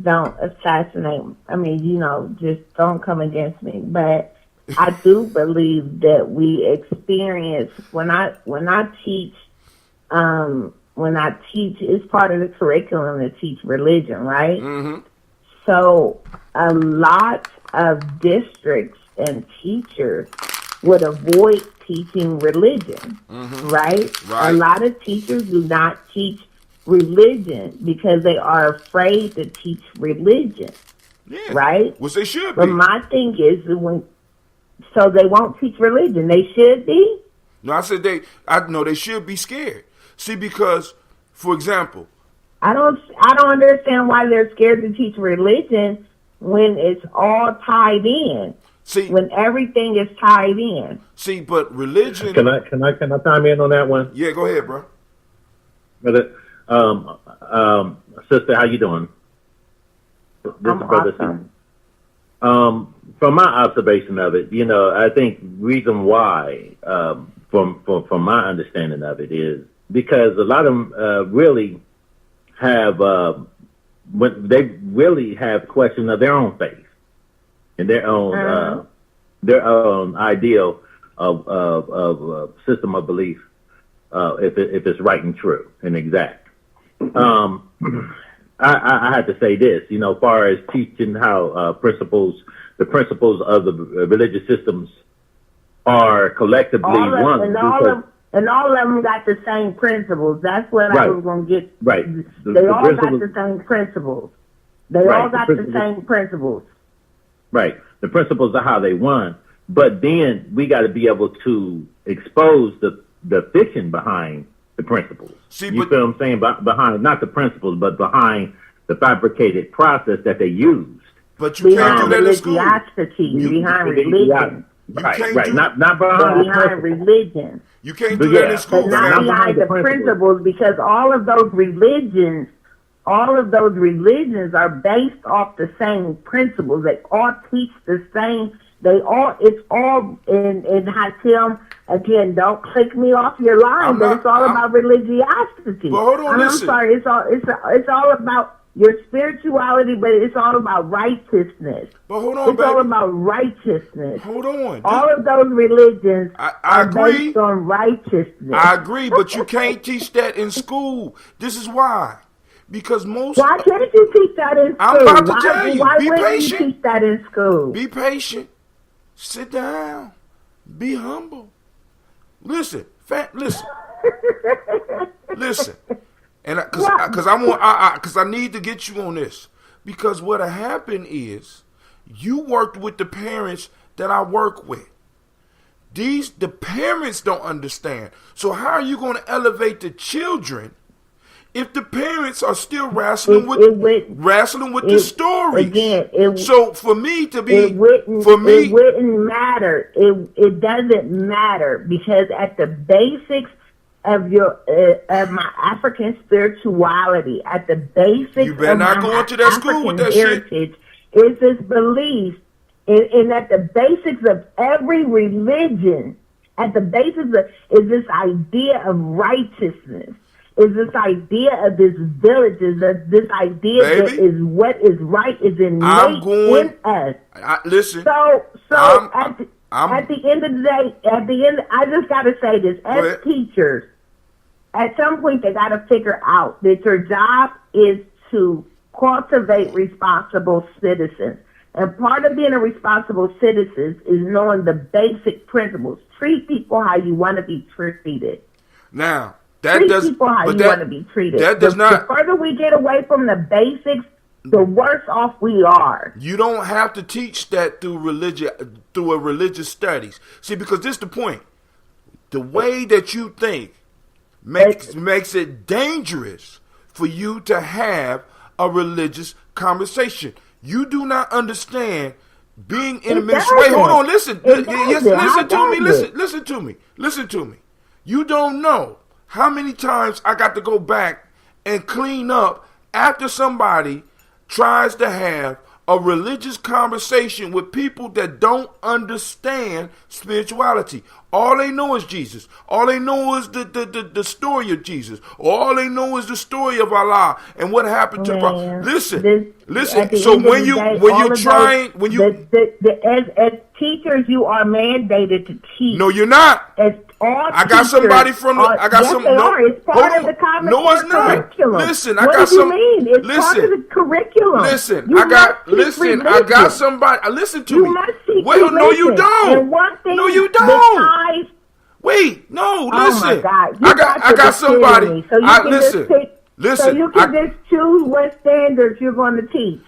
Speaker 3: assassinate. I mean, just don't come against me. But I do believe that we experience when I teach. When I teach, it's part of the curriculum to teach religion, right? So a lot of districts and teachers would avoid teaching religion, right? A lot of teachers do not teach religion because they are afraid to teach religion, right?
Speaker 8: Which they should be.
Speaker 3: But my thing is, so they won't teach religion. They should be?
Speaker 8: No, I said they should be scared. See, because, for example,
Speaker 3: I don't understand why they're scared to teach religion when it's all tied in.
Speaker 8: See,
Speaker 3: when everything is tied in.
Speaker 8: See, but religion.
Speaker 10: Can I chime in on that one?
Speaker 8: Yeah, go ahead, bro.
Speaker 10: Sister, how you doing?
Speaker 3: I'm awesome.
Speaker 10: From my observation of it, I think reason why, from my understanding of it, is because a lot of them really have when they really have questions of their own faith and their own ideal of system of belief, if it's right and true and exact. I had to say this, as far as teaching how the principles of the religious systems are collectively one.
Speaker 3: And all of them got the same principles. That's what I was going to get.
Speaker 10: Right.
Speaker 3: They all got the same principles. They all got the same principles.
Speaker 10: Right. The principles are how they won. But then we got to be able to expose the fiction behind the principles. You feel what I'm saying? Behind, not the principles, but behind the fabricated process that they used.
Speaker 8: But you can't do that in school.
Speaker 3: Behind religion.
Speaker 10: Right. Not behind
Speaker 3: religion.
Speaker 8: You can't do that in school.
Speaker 3: But not behind the principles, because all of those religions are based off the same principles. They all teach the same. It's all in Hatim. Again, don't click me off your line, but it's all about religiosity.
Speaker 8: But hold on, listen.
Speaker 3: I'm sorry, it's all about your spirituality, but it's all about righteousness.
Speaker 8: But hold on,
Speaker 3: it's all about righteousness.
Speaker 8: Hold on.
Speaker 3: All of those religions are
Speaker 8: agree.
Speaker 3: Based on righteousness.
Speaker 8: I agree, but you can't teach that in school. This is why. Because most...
Speaker 3: Why can't you teach that in school?
Speaker 8: I'm about to tell you.
Speaker 3: Why
Speaker 8: Be patient.
Speaker 3: You teach that in school?
Speaker 8: Be patient. Sit down. Be humble. Listen. Listen. And because I need to get you on this, because what happened is you worked with the parents that I work with. the parents don't understand. So how are you going to elevate the children if the parents are still wrestling with the stories?
Speaker 3: Again,
Speaker 8: so for me to be,
Speaker 3: it wouldn't matter. It doesn't matter, because at the basics of of my African spirituality, at the basics
Speaker 8: you better
Speaker 3: of
Speaker 8: not
Speaker 3: my
Speaker 8: go into that
Speaker 3: African
Speaker 8: school with that
Speaker 3: heritage is this belief, and at the basics of every religion, at the basis is this idea of righteousness. Is this idea of this village, is this idea that is what is right is innate in us.
Speaker 8: Listen.
Speaker 3: So at the end of the day, I just got to say this: as teachers, at some point they got to figure out that your job is to cultivate responsible citizens. And part of being a responsible citizen is knowing the basic principles. Treat people how you want to be treated.
Speaker 8: Now,
Speaker 3: treat people how you want to be treated. The further we get away from the basics, the worse off we are.
Speaker 8: You don't have to teach that through a religious studies. See, because this is the point. The way that you think makes it dangerous for you to have a religious conversation. You do not understand being in the ministry. Wait, hold on, listen. Listen to me. You don't know how many times I got to go back and clean up after somebody tries to have a religious conversation with people that don't understand spirituality. All they know is Jesus. All they know is the story of Jesus. All they know is the story of Allah and what happened to Listen. So
Speaker 3: as teachers, you are mandated to teach.
Speaker 8: No, you're not.
Speaker 3: I
Speaker 8: got somebody from
Speaker 3: It's part of the curriculum.
Speaker 8: Listen,
Speaker 3: What do you mean? It's part of the curriculum.
Speaker 8: Listen, I got somebody. Listen to me. Wait, no, you don't. No, you don't. Wait, no, listen. I got somebody. Listen,
Speaker 3: so you can just choose what standards you're going to teach.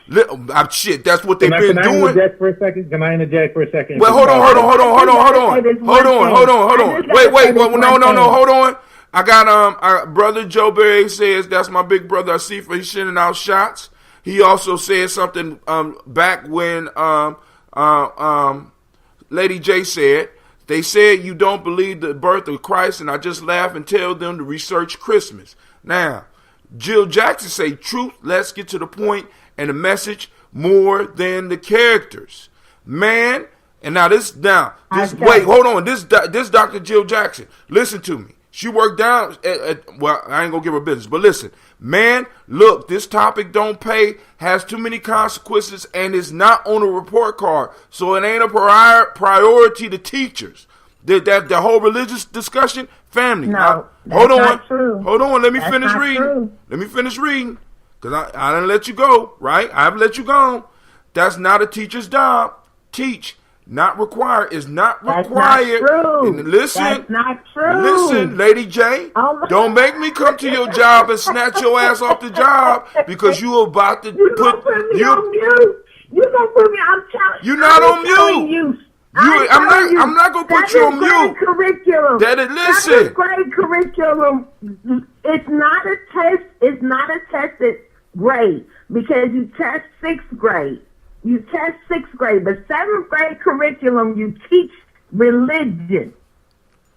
Speaker 8: Shit, that's what they've been doing.
Speaker 11: Can I interject for a second?
Speaker 8: Well, hold on. Wait, no, hold on. I got brother Joe Berry says that's my big brother Asifa. He's sending out shots. He also said something back when Lady J said, they said you don't believe the birth of Christ, and I just laugh and tell them to research Christmas. Now, Jill Jackson say truth, let's get to the point, and the message more than the characters. Man, and this hold on, this Dr. Jill Jackson, listen to me. She worked down well, I ain't gonna give her business, but listen, man, look, this topic don't pay, has too many consequences, and is not on a report card, so it ain't a priority to teachers. The whole religious discussion, family.
Speaker 3: No,
Speaker 8: hold on.
Speaker 3: Not true.
Speaker 8: Hold on. Let me
Speaker 3: that's
Speaker 8: finish reading. True. Let me finish reading. Because I didn't let you go, right? I haven't let you go. That's not a teacher's job. Teach, not required, is not required.
Speaker 3: That's not true.
Speaker 8: And listen.
Speaker 3: That's not true.
Speaker 8: Listen, Lady J. Don't make me come to your job and snatch your ass off the job because you about to
Speaker 3: put me on mute. You gonna put me on mute.
Speaker 8: You're not on mute. I'm not gonna put you on mute.
Speaker 3: Curriculum.
Speaker 8: Listen.
Speaker 3: That is grade curriculum. It's not a test. It's not a tested grade because you test sixth grade. You test sixth grade, but seventh grade curriculum you teach religion.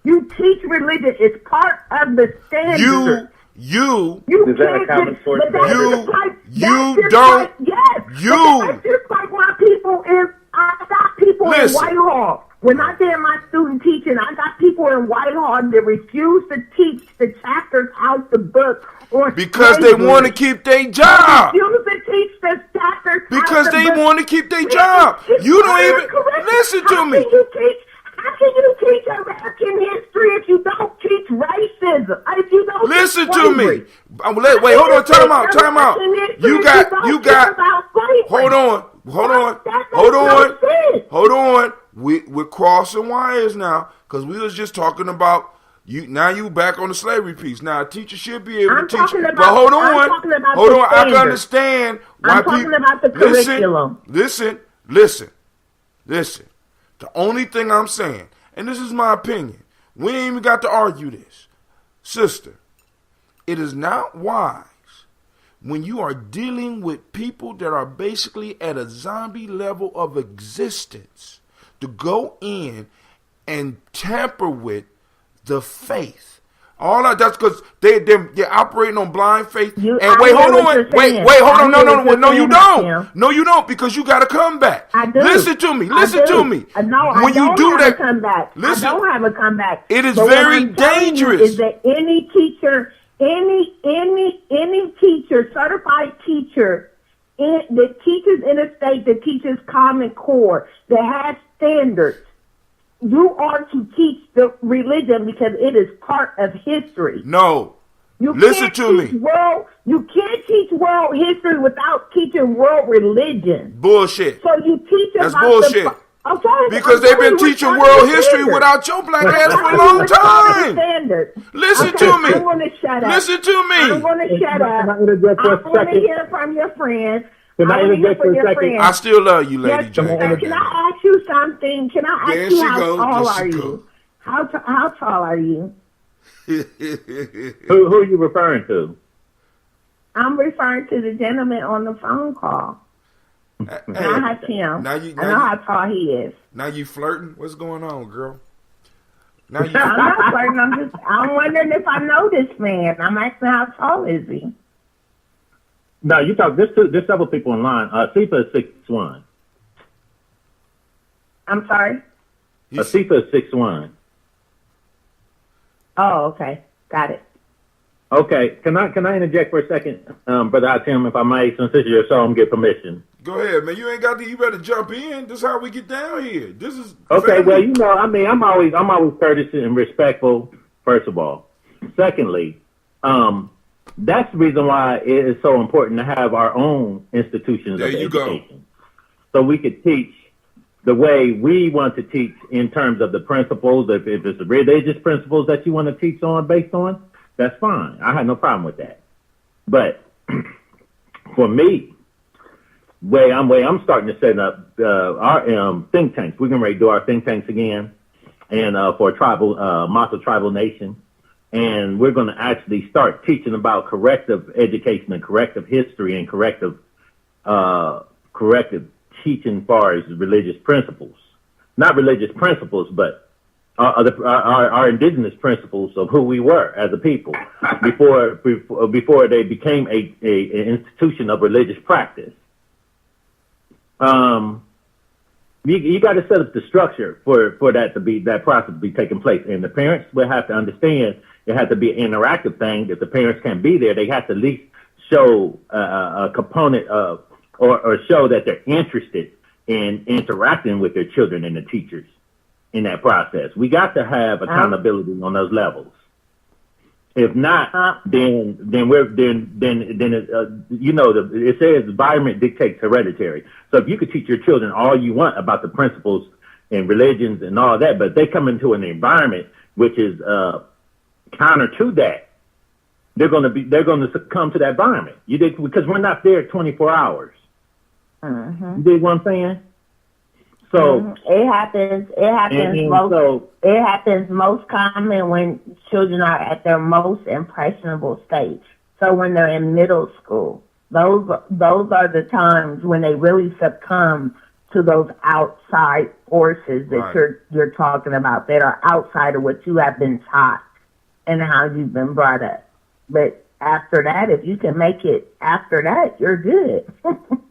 Speaker 3: You teach religion. It's part of the standard.
Speaker 10: Is that a common source?
Speaker 3: That's just like my people I got people in Whitehall. When I did my student teaching, I got people in Whitehall that refuse to teach the chapters out the book.
Speaker 8: Because they want to keep their job.
Speaker 3: They refuse to teach the chapters
Speaker 8: because
Speaker 3: out
Speaker 8: they
Speaker 3: the book.
Speaker 8: want to keep their job. You don't even listen to me.
Speaker 3: How can you teach American history if you don't teach racism? If you don't
Speaker 8: listen
Speaker 3: teach
Speaker 8: to me. Wait, hold on. Time out. You got. Hold on. We're crossing wires now because we was just talking about you. Now you back on the slavery piece. Now a teacher should be able to teach. But hold on. I can understand why
Speaker 3: I'm talking about the curriculum.
Speaker 8: Listen. The only thing I'm saying, and this is my opinion. We ain't even got to argue this. Sister, it is not wise when you are dealing with people that are basically at a zombie level of existence to go in and tamper with the faith. All that's because they're operating on blind faith. Wait, hold on. No, you don't. No, you don't, because you got to come back.
Speaker 3: I do.
Speaker 8: Listen to me.
Speaker 3: No,
Speaker 8: when you do that,
Speaker 3: comeback.
Speaker 8: Listen,
Speaker 3: I don't have a comeback.
Speaker 8: It is very dangerous.
Speaker 3: Is that any teacher, any teacher, certified teacher that teaches in a state that teaches Common Core, that has standards, you are to teach the religion because it is part of history.
Speaker 8: No. Listen to me.
Speaker 3: You can't teach world history without teaching world religion.
Speaker 8: Bullshit.
Speaker 3: So you teach
Speaker 8: That's
Speaker 3: about
Speaker 8: bullshit. Because they've been teaching world history without your black ass for a long time. Listen to me.
Speaker 3: I'm going to shut up.
Speaker 8: Listen to me.
Speaker 3: I'm going to shut up. I want to hear from your friends.
Speaker 8: I still love you, Lady J.
Speaker 3: Can I ask you something? Can I ask you how tall are you? How tall are you?
Speaker 10: Who are you referring to?
Speaker 3: I'm referring to the gentleman on the phone call. And I asked him. I know how tall he is.
Speaker 8: Now you flirting? What's going on, girl?
Speaker 3: I'm not flirting. I'm wondering if I know this man. I'm asking how tall is he?
Speaker 10: No, you talk. There's several people in line. Asifa is 6'1".
Speaker 3: I'm sorry?
Speaker 10: Asifa is 6'1".
Speaker 3: Oh, okay. Got it.
Speaker 10: Okay. Can I interject for a second, Brother Atim, if I may, since this is your show, I'm get permission.
Speaker 8: Go ahead, man. You ain't got to. You better jump in. This is how we get down here. This is
Speaker 10: okay. Family. Well, I'm always courteous and respectful. First of all, secondly, that's the reason why it is so important to have our own institutions of education, so we could teach the way we want to teach in terms of the principles. If it's the religious principles that you want to teach on based on, that's fine. I have no problem with that. But for me, way I'm starting to set up our think tanks. We're getting ready to do our think tanks again, and for a tribal, Mata tribal nation. And we're going to actually start teaching about corrective education and corrective history and corrective teaching as far as religious principles. Not religious principles, but our indigenous principles of who we were as a people before they became an institution of religious practice. You got to set up the structure for that process to be taking place, and the parents will have to understand it has to be an interactive thing. If the parents can't be there, they have to at least show a component of or show that they're interested in interacting with their children and the teachers in that process. We got to have accountability on those levels. If not, then it says environment dictates hereditary. So if you could teach your children all you want about the principles and religions and all that, but they come into an environment which is counter to that, they're going to succumb to that environment. Because we're not there 24 hours.
Speaker 3: Mm-hmm.
Speaker 10: You dig what I'm saying? So
Speaker 3: it happens most common when children are at their most impressionable stage. So when they're in middle school, those are the times when they really succumb to those outside forces that you're talking about, that are outside of what you have been taught and how you've been brought up. But after that, if you can make it after that, you're good.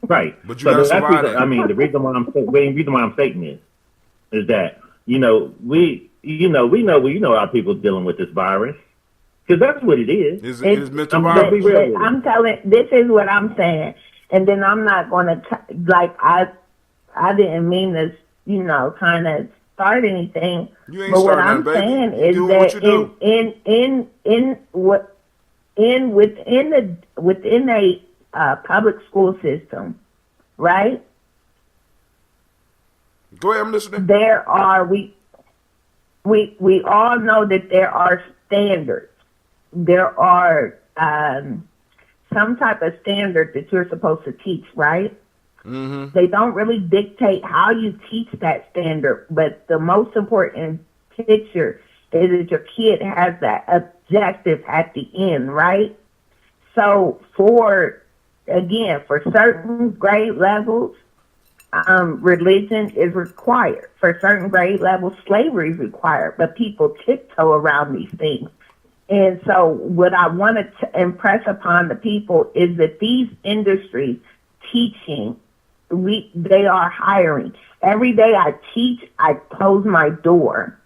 Speaker 10: Right.
Speaker 8: But you gotta survive that.
Speaker 10: I mean, the reason why I'm stating this is that, we know our people dealing with this virus. Because that's what it is.
Speaker 8: It's mental virus.
Speaker 3: This is what I'm saying. And then I'm not going to, I didn't mean to, kind of start anything.
Speaker 8: You ain't
Speaker 3: but what
Speaker 8: starting
Speaker 3: I'm
Speaker 8: that, baby.
Speaker 3: saying
Speaker 8: You
Speaker 3: is
Speaker 8: doing
Speaker 3: that within a public school system, right?
Speaker 8: Go ahead, I'm listening.
Speaker 3: There are we all know that there are standards. There are some type of standard that you're supposed to teach, right?
Speaker 8: Mm-hmm.
Speaker 3: They don't really dictate how you teach that standard, but the most important picture is that your kid has that objective at the end, right? So for certain grade levels, religion is required. For certain grade levels, slavery is required, but people tiptoe around these things. And so what I wanted to impress upon the people is that these industries teaching, they are hiring. Every day I teach, I close my door.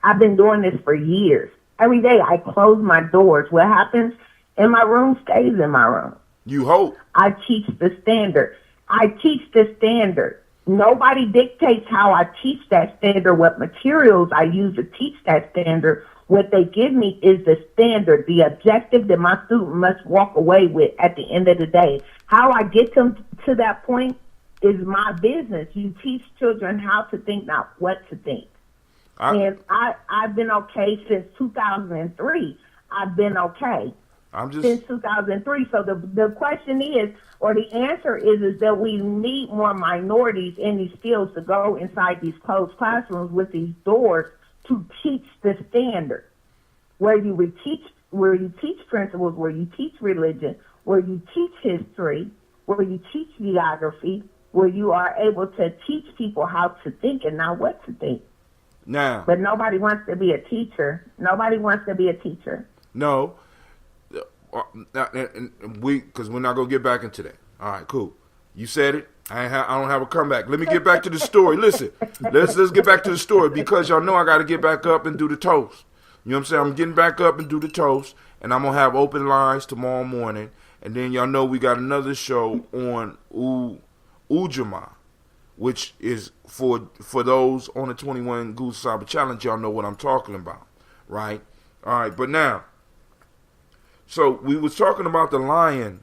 Speaker 3: I've been doing this for years. Every day I close my doors. What happens in my room stays in my room.
Speaker 8: You hope.
Speaker 3: I teach the standard. I teach the standard. Nobody dictates how I teach that standard, what materials I use to teach that standard. What they give me is the standard, the objective that my student must walk away with at the end of the day. How I get them to that point is my business. You teach children how to think, not what to think. And I've been okay since 2003. I've been okay since 2003. So the question is, or the answer is that we need more minorities in these fields to go inside these closed classrooms with these doors to teach the standard, where you teach principles, where you teach religion, where you teach history, where you teach geography, where you are able to teach people how to think and not what to think.
Speaker 8: Now,
Speaker 3: but nobody wants to be a teacher. Nobody wants to be a teacher.
Speaker 8: No, because we're not gonna get back into that. All right, cool. You said it. I don't have a comeback. Let me get back to the story. Listen, let's get back to the story because y'all know I got to get back up and do the toast. You know what I'm saying? I'm getting back up and do the toast, and I'm gonna have open lines tomorrow morning. And then y'all know we got another show on Gye-Nyame, which is for those on the 21 Goose Cyber Challenge. Y'all know what I'm talking about, right? All right, but now, so we was talking about the lion,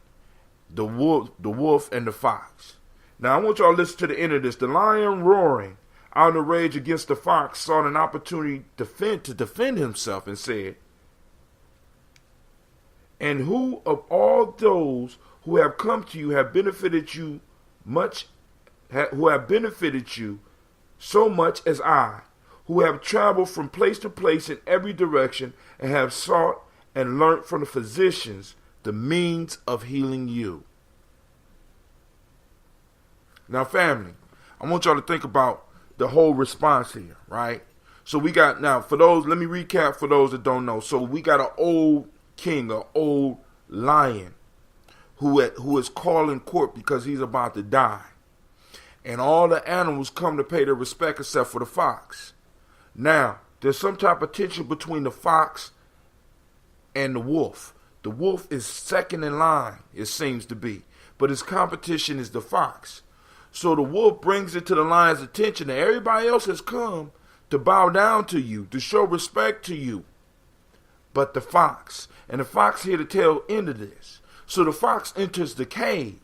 Speaker 8: the wolf, and the fox. Now, I want y'all to listen to the end of this. The lion, roaring out in rage against the fox, sought an opportunity to defend himself and said, "And who of all those who have come to you have benefited you much, who have benefited you so much as I, who have traveled from place to place in every direction and have sought and learnt from the physicians the means of healing you." Now, family, I want y'all to think about the whole response here, right? So we got, now, for those, let me recap for those that don't know. So we got an old king, an old lion, who is calling court because he's about to die. And all the animals come to pay their respect except for the fox. Now, there's some type of tension between the fox and the wolf. The wolf is second in line, it seems to be. But his competition is the fox. So the wolf brings it to the lion's attention that everybody else has come to bow down to you, to show respect to you. But the fox, and the fox here to tell end of this. So the fox enters the cave.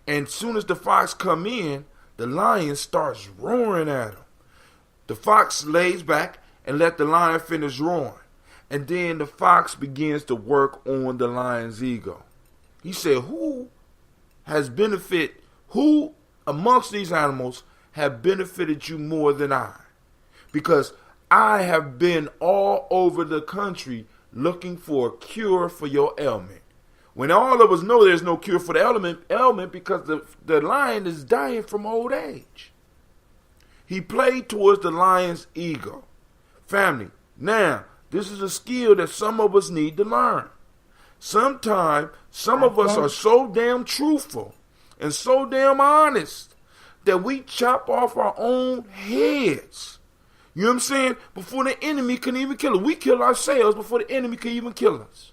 Speaker 8: And soon as the fox come in, the lion starts roaring at him. The fox lays back and let the lion finish roaring. And then the fox begins to work on the lion's ego. He said, who amongst these animals have benefited you more than I? Because I have been all over the country looking for a cure for your ailment. When all of us know there's no cure for the ailment because the lion is dying from old age. He played towards the lion's ego. Family, now, this is a skill that some of us need to learn. Sometimes, some of us are so damn truthful and so damn honest that we chop off our own heads. You know what I'm saying? Before the enemy can even kill us. We kill ourselves before the enemy can even kill us.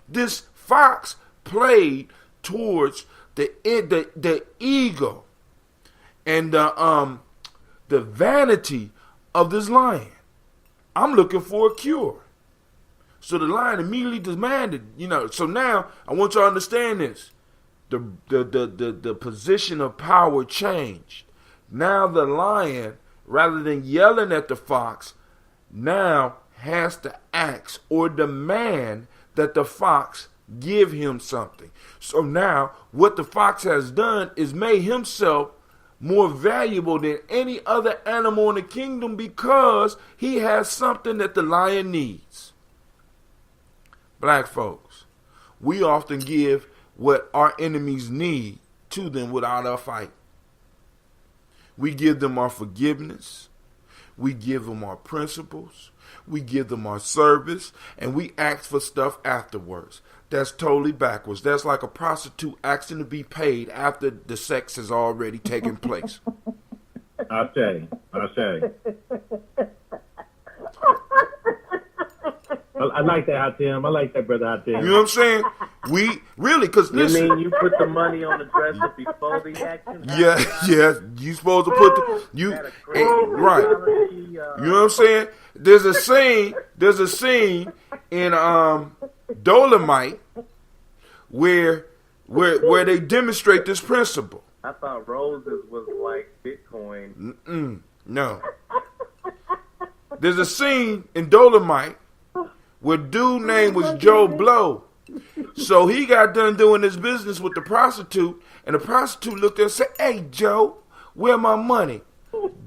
Speaker 8: This fox played towards the ego and the vanity of this lion. I'm looking for a cure. So the lion immediately demanded, so now I want you to understand this. The position of power changed. Now the lion, rather than yelling at the fox, now has to ask or demand that the fox give him something. So now what the fox has done is made himself more valuable than any other animal in the kingdom because he has something that the lion needs. Black folks, we often give what our enemies need to them without a fight. We give them our forgiveness. We give them our principles. We give them our service. And we ask for stuff afterwards. That's totally backwards. That's like a prostitute asking to be paid after the sex has already taken place.
Speaker 10: I say. I like that, Hatim. I like that, brother Hatim.
Speaker 8: You know what I'm saying? We really, because listen.
Speaker 12: You mean you put the money on the dresser before the action?
Speaker 8: Yeah. You supposed to put right. You know what I'm saying? There's a scene in Dolomite where they demonstrate this principle.
Speaker 12: I thought roses was like Bitcoin.
Speaker 8: No. There's a scene in Dolomite where dude name was Joe Blow. So he got done doing his business with the prostitute, and the prostitute looked at him and said, "Hey, Joe, where my money?"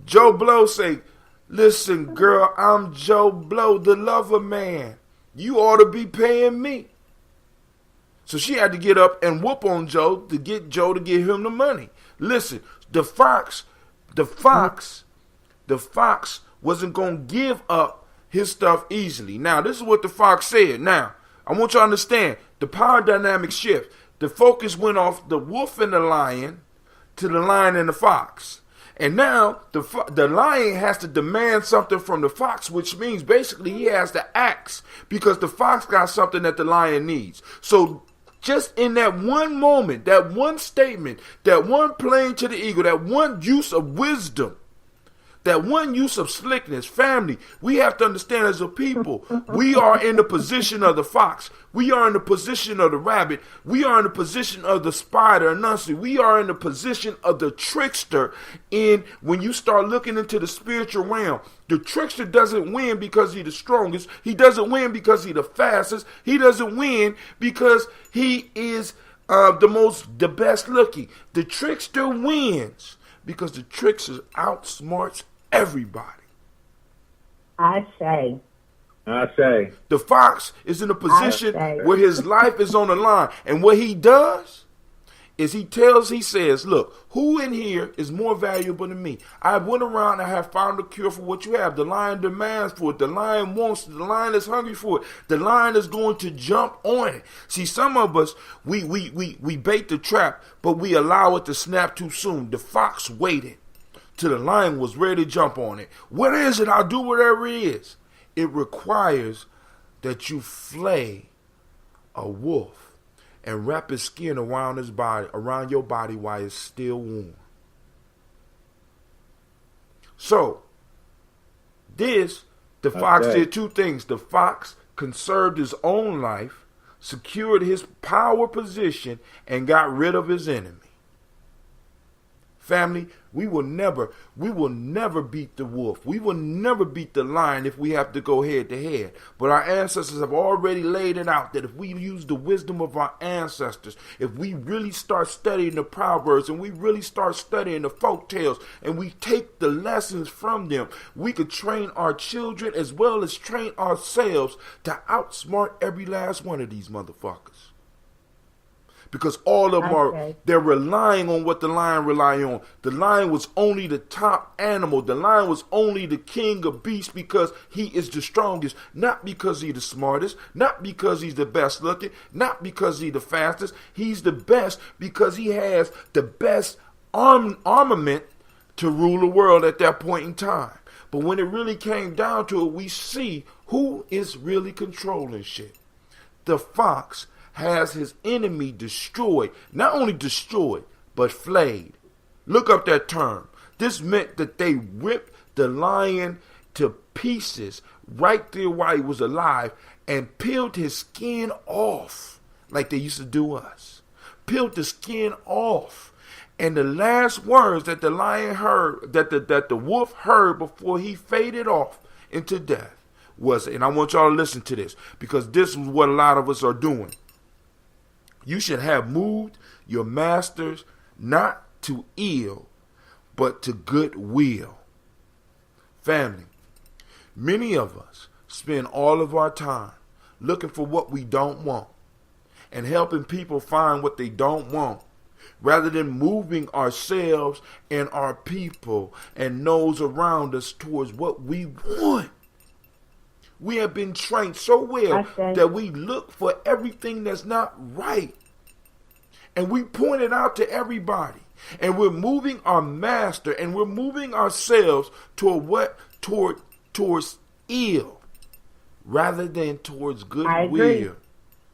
Speaker 8: Joe Blow say, "Listen, girl, I'm Joe Blow, the lover man. You ought to be paying me." So she had to get up and whoop on Joe to get Joe to give him the money. Listen, the fox wasn't going to give up his stuff easily. Now, this is what the fox said. Now, I want you to understand the power dynamic shift. The focus went off the wolf and the lion to the lion and the fox. And now the lion has to demand something from the fox, which means basically he has to act because the fox got something that the lion needs. So just in that one moment, that one statement, that one playing to the eagle, that one use of wisdom, that one use of slickness, family, we have to understand as a people, we are in the position of the fox. We are in the position of the rabbit. We are in the position of the spider and Nancy. We are in the position of the trickster. When you start looking into the spiritual realm, the trickster doesn't win because he's the strongest. He doesn't win because he's the fastest. He doesn't win because he is the best looking. The trickster wins because the trickster outsmarts everybody.
Speaker 3: I say.
Speaker 8: The fox is in a position where his life is on the line. And what he does is he says, look, who in here is more valuable than me? I went around and have found a cure for what you have. The lion demands for it. The lion wants it. The lion is hungry for it. The lion is going to jump on it. See, some of us, we bait the trap, but we allow it to snap too soon. The fox waited till the lion was ready to jump on it. What is it? I'll do whatever it is. It requires that you flay a wolf and wrap his skin around your body while it's still warm. So, the fox did two things. The fox conserved his own life, secured his power position, and got rid of his enemy. Family, we will never beat the wolf. We will never beat the lion if we have to go head to head. But our ancestors have already laid it out that if we use the wisdom of our ancestors, if we really start studying the Proverbs and we really start studying the Folktales and we take the lessons from them, we could train our children as well as train ourselves to outsmart every last one of these motherfuckers. Because all of them they're relying on what the lion rely on. The lion was only the top animal. The lion was only the king of beasts because he is the strongest. Not because he's the smartest. Not because he's the best looking. Not because he's the fastest. He's the best because he has the best armament to rule the world at that point in time. But when it really came down to it, we see who is really controlling shit. The fox has his enemy destroyed. Not only destroyed, but flayed. Look up that term. This meant that they ripped the lion to pieces right there while he was alive and peeled his skin off like they used to do us. Peeled the skin off. And the last words that the lion heard, that the wolf heard before he faded off into death was, and I want y'all to listen to this because this is what a lot of us are doing. You should have moved your masters not to ill, but to goodwill. Family, many of us spend all of our time looking for what we don't want and helping people find what they don't want, rather than moving ourselves and our people and those around us towards what we want. We have been trained so well that we look for everything that's not right. And we point it out to everybody. And we're moving our master and we're moving ourselves towards ill rather than towards goodwill.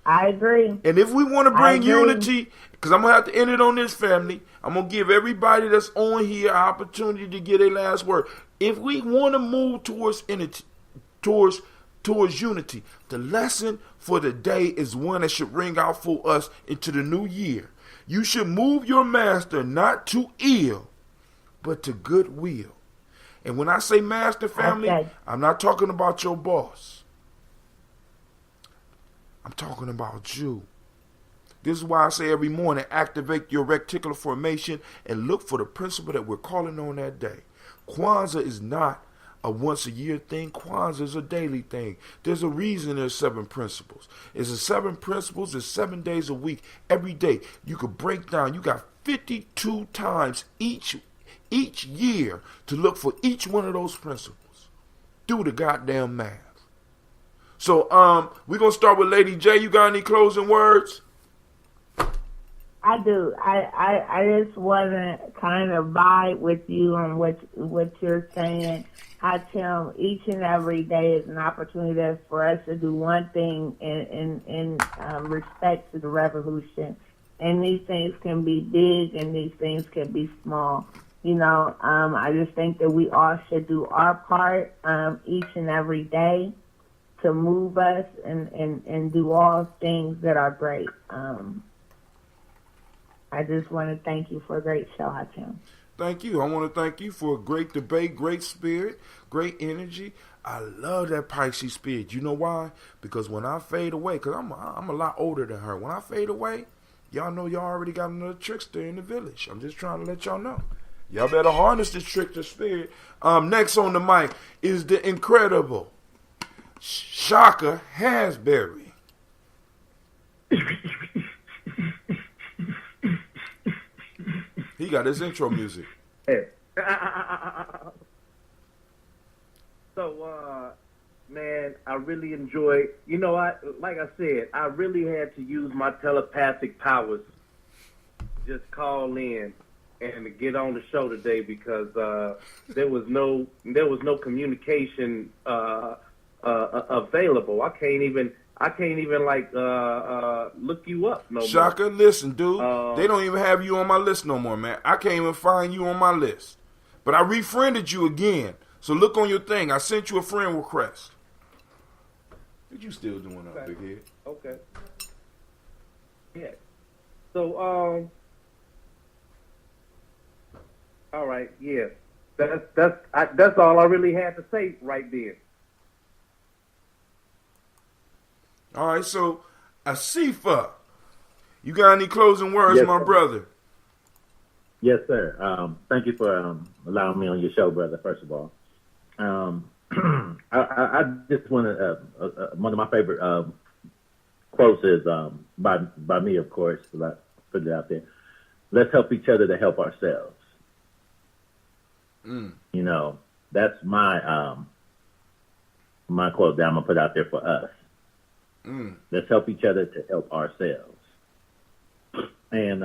Speaker 3: I agree.
Speaker 8: And if we want to bring unity, because I'm going to have to end it on this, family, I'm going to give everybody that's on here an opportunity to get a last word. If we want to move towards unity, the lesson for the day is one that should ring out for us into the new year. You should move your master not to ill, but to goodwill. And when I say master, family, I'm not talking about your boss. I'm talking about you. This is why I say every morning, activate your reticular formation and look for the principle that we're calling on that day. Kwanzaa is not a once a year thing. Kwanzaa is a daily thing. There's a reason there's 7 principles. It's the 7 principles. It's 7 days a week. Every day you could break down. You got 52 times each year to look for each one of those principles. Do the goddamn math. So we're gonna start with Lady J. You got any closing words?
Speaker 3: I do. I just want to kind of vibe with you on what you're saying. I tell each and every day is an opportunity for us to do one thing in respect to the revolution. And these things can be big and these things can be small. You know, I just think that we all should do our part each and every day to move us and do all things that are great. I just want to thank you for a great show, Hatim.
Speaker 8: Thank you. I want to thank you for a great debate, great spirit, great energy. I love that Pisces spirit. You know why? Because when I fade away, because I'm a lot older than her. When I fade away, y'all know y'all already got another trickster in the village. I'm just trying to let y'all know. Y'all better harness this trickster spirit. Next on the mic is the incredible Shaka Hasbury. He got his intro music.
Speaker 9: So, man, I really enjoyed. You know, like I said, I really had to use my telepathic powers. Just call in and get on the show today because there was no communication available. I can't even like look you up no more.
Speaker 8: Shaka, listen, dude. They don't even have you on my list no more, man. I can't even find you on my list. But I refriended you again. So look on your thing. I sent you a friend request. What you still doing up, big head?
Speaker 9: Okay. Yeah. So all right, yeah. That's all I really had to say right there.
Speaker 8: All right, so Asifa, you got any closing words,
Speaker 10: yes,
Speaker 8: my brother?
Speaker 10: Yes, sir. Thank you for allowing me on your show, brother. First of all, I just want to. One of my favorite quotes is by me, of course. Because I put it out there. Let's help each other to help ourselves. You know, that's my my quote that I'm gonna put out there for us. Let's help each other to help ourselves. And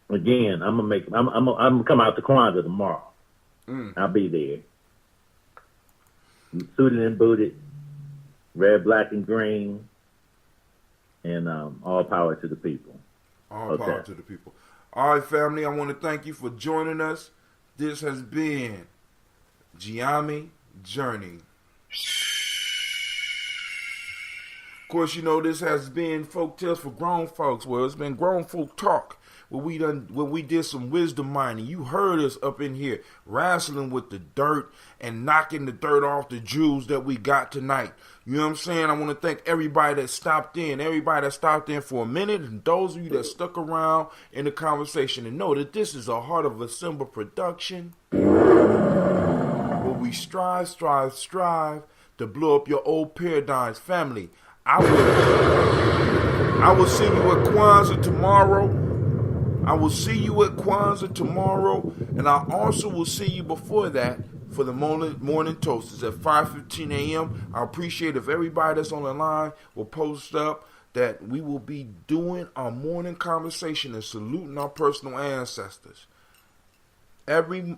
Speaker 10: again, I'm gonna come out to Kwanzaa tomorrow. I'll be there, suited and booted, red, black, and green, and all power to the people.
Speaker 8: All power to the people. All right, family. I want to thank you for joining us. This has been Gye-Nyame Journey. Of course, you know, this has been Folktales for Grown Folks. Well, it's been grown folk talk where we did some wisdom mining. You heard us up in here wrestling with the dirt and knocking the dirt off the jewels that we got tonight. You know what I'm saying? I want to thank everybody that stopped in for a minute, and those of you that stuck around in the conversation and know that this is a Heart of a Simba production where we strive to blow up your old paradigms. Family, I will see you at Kwanzaa tomorrow. And I also will see you before that for the morning toasters at 5:15 a.m. I appreciate if everybody that's on the line will post up that we will be doing our morning conversation and saluting our personal ancestors. Every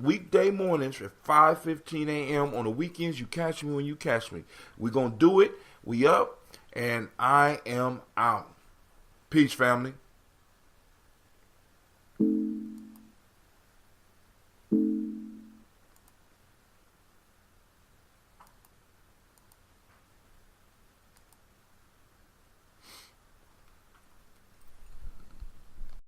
Speaker 8: weekday mornings at 5:15 a.m. On the weekends, you catch me when you catch me. We're going to do it. We up, and I am out. Peace, family.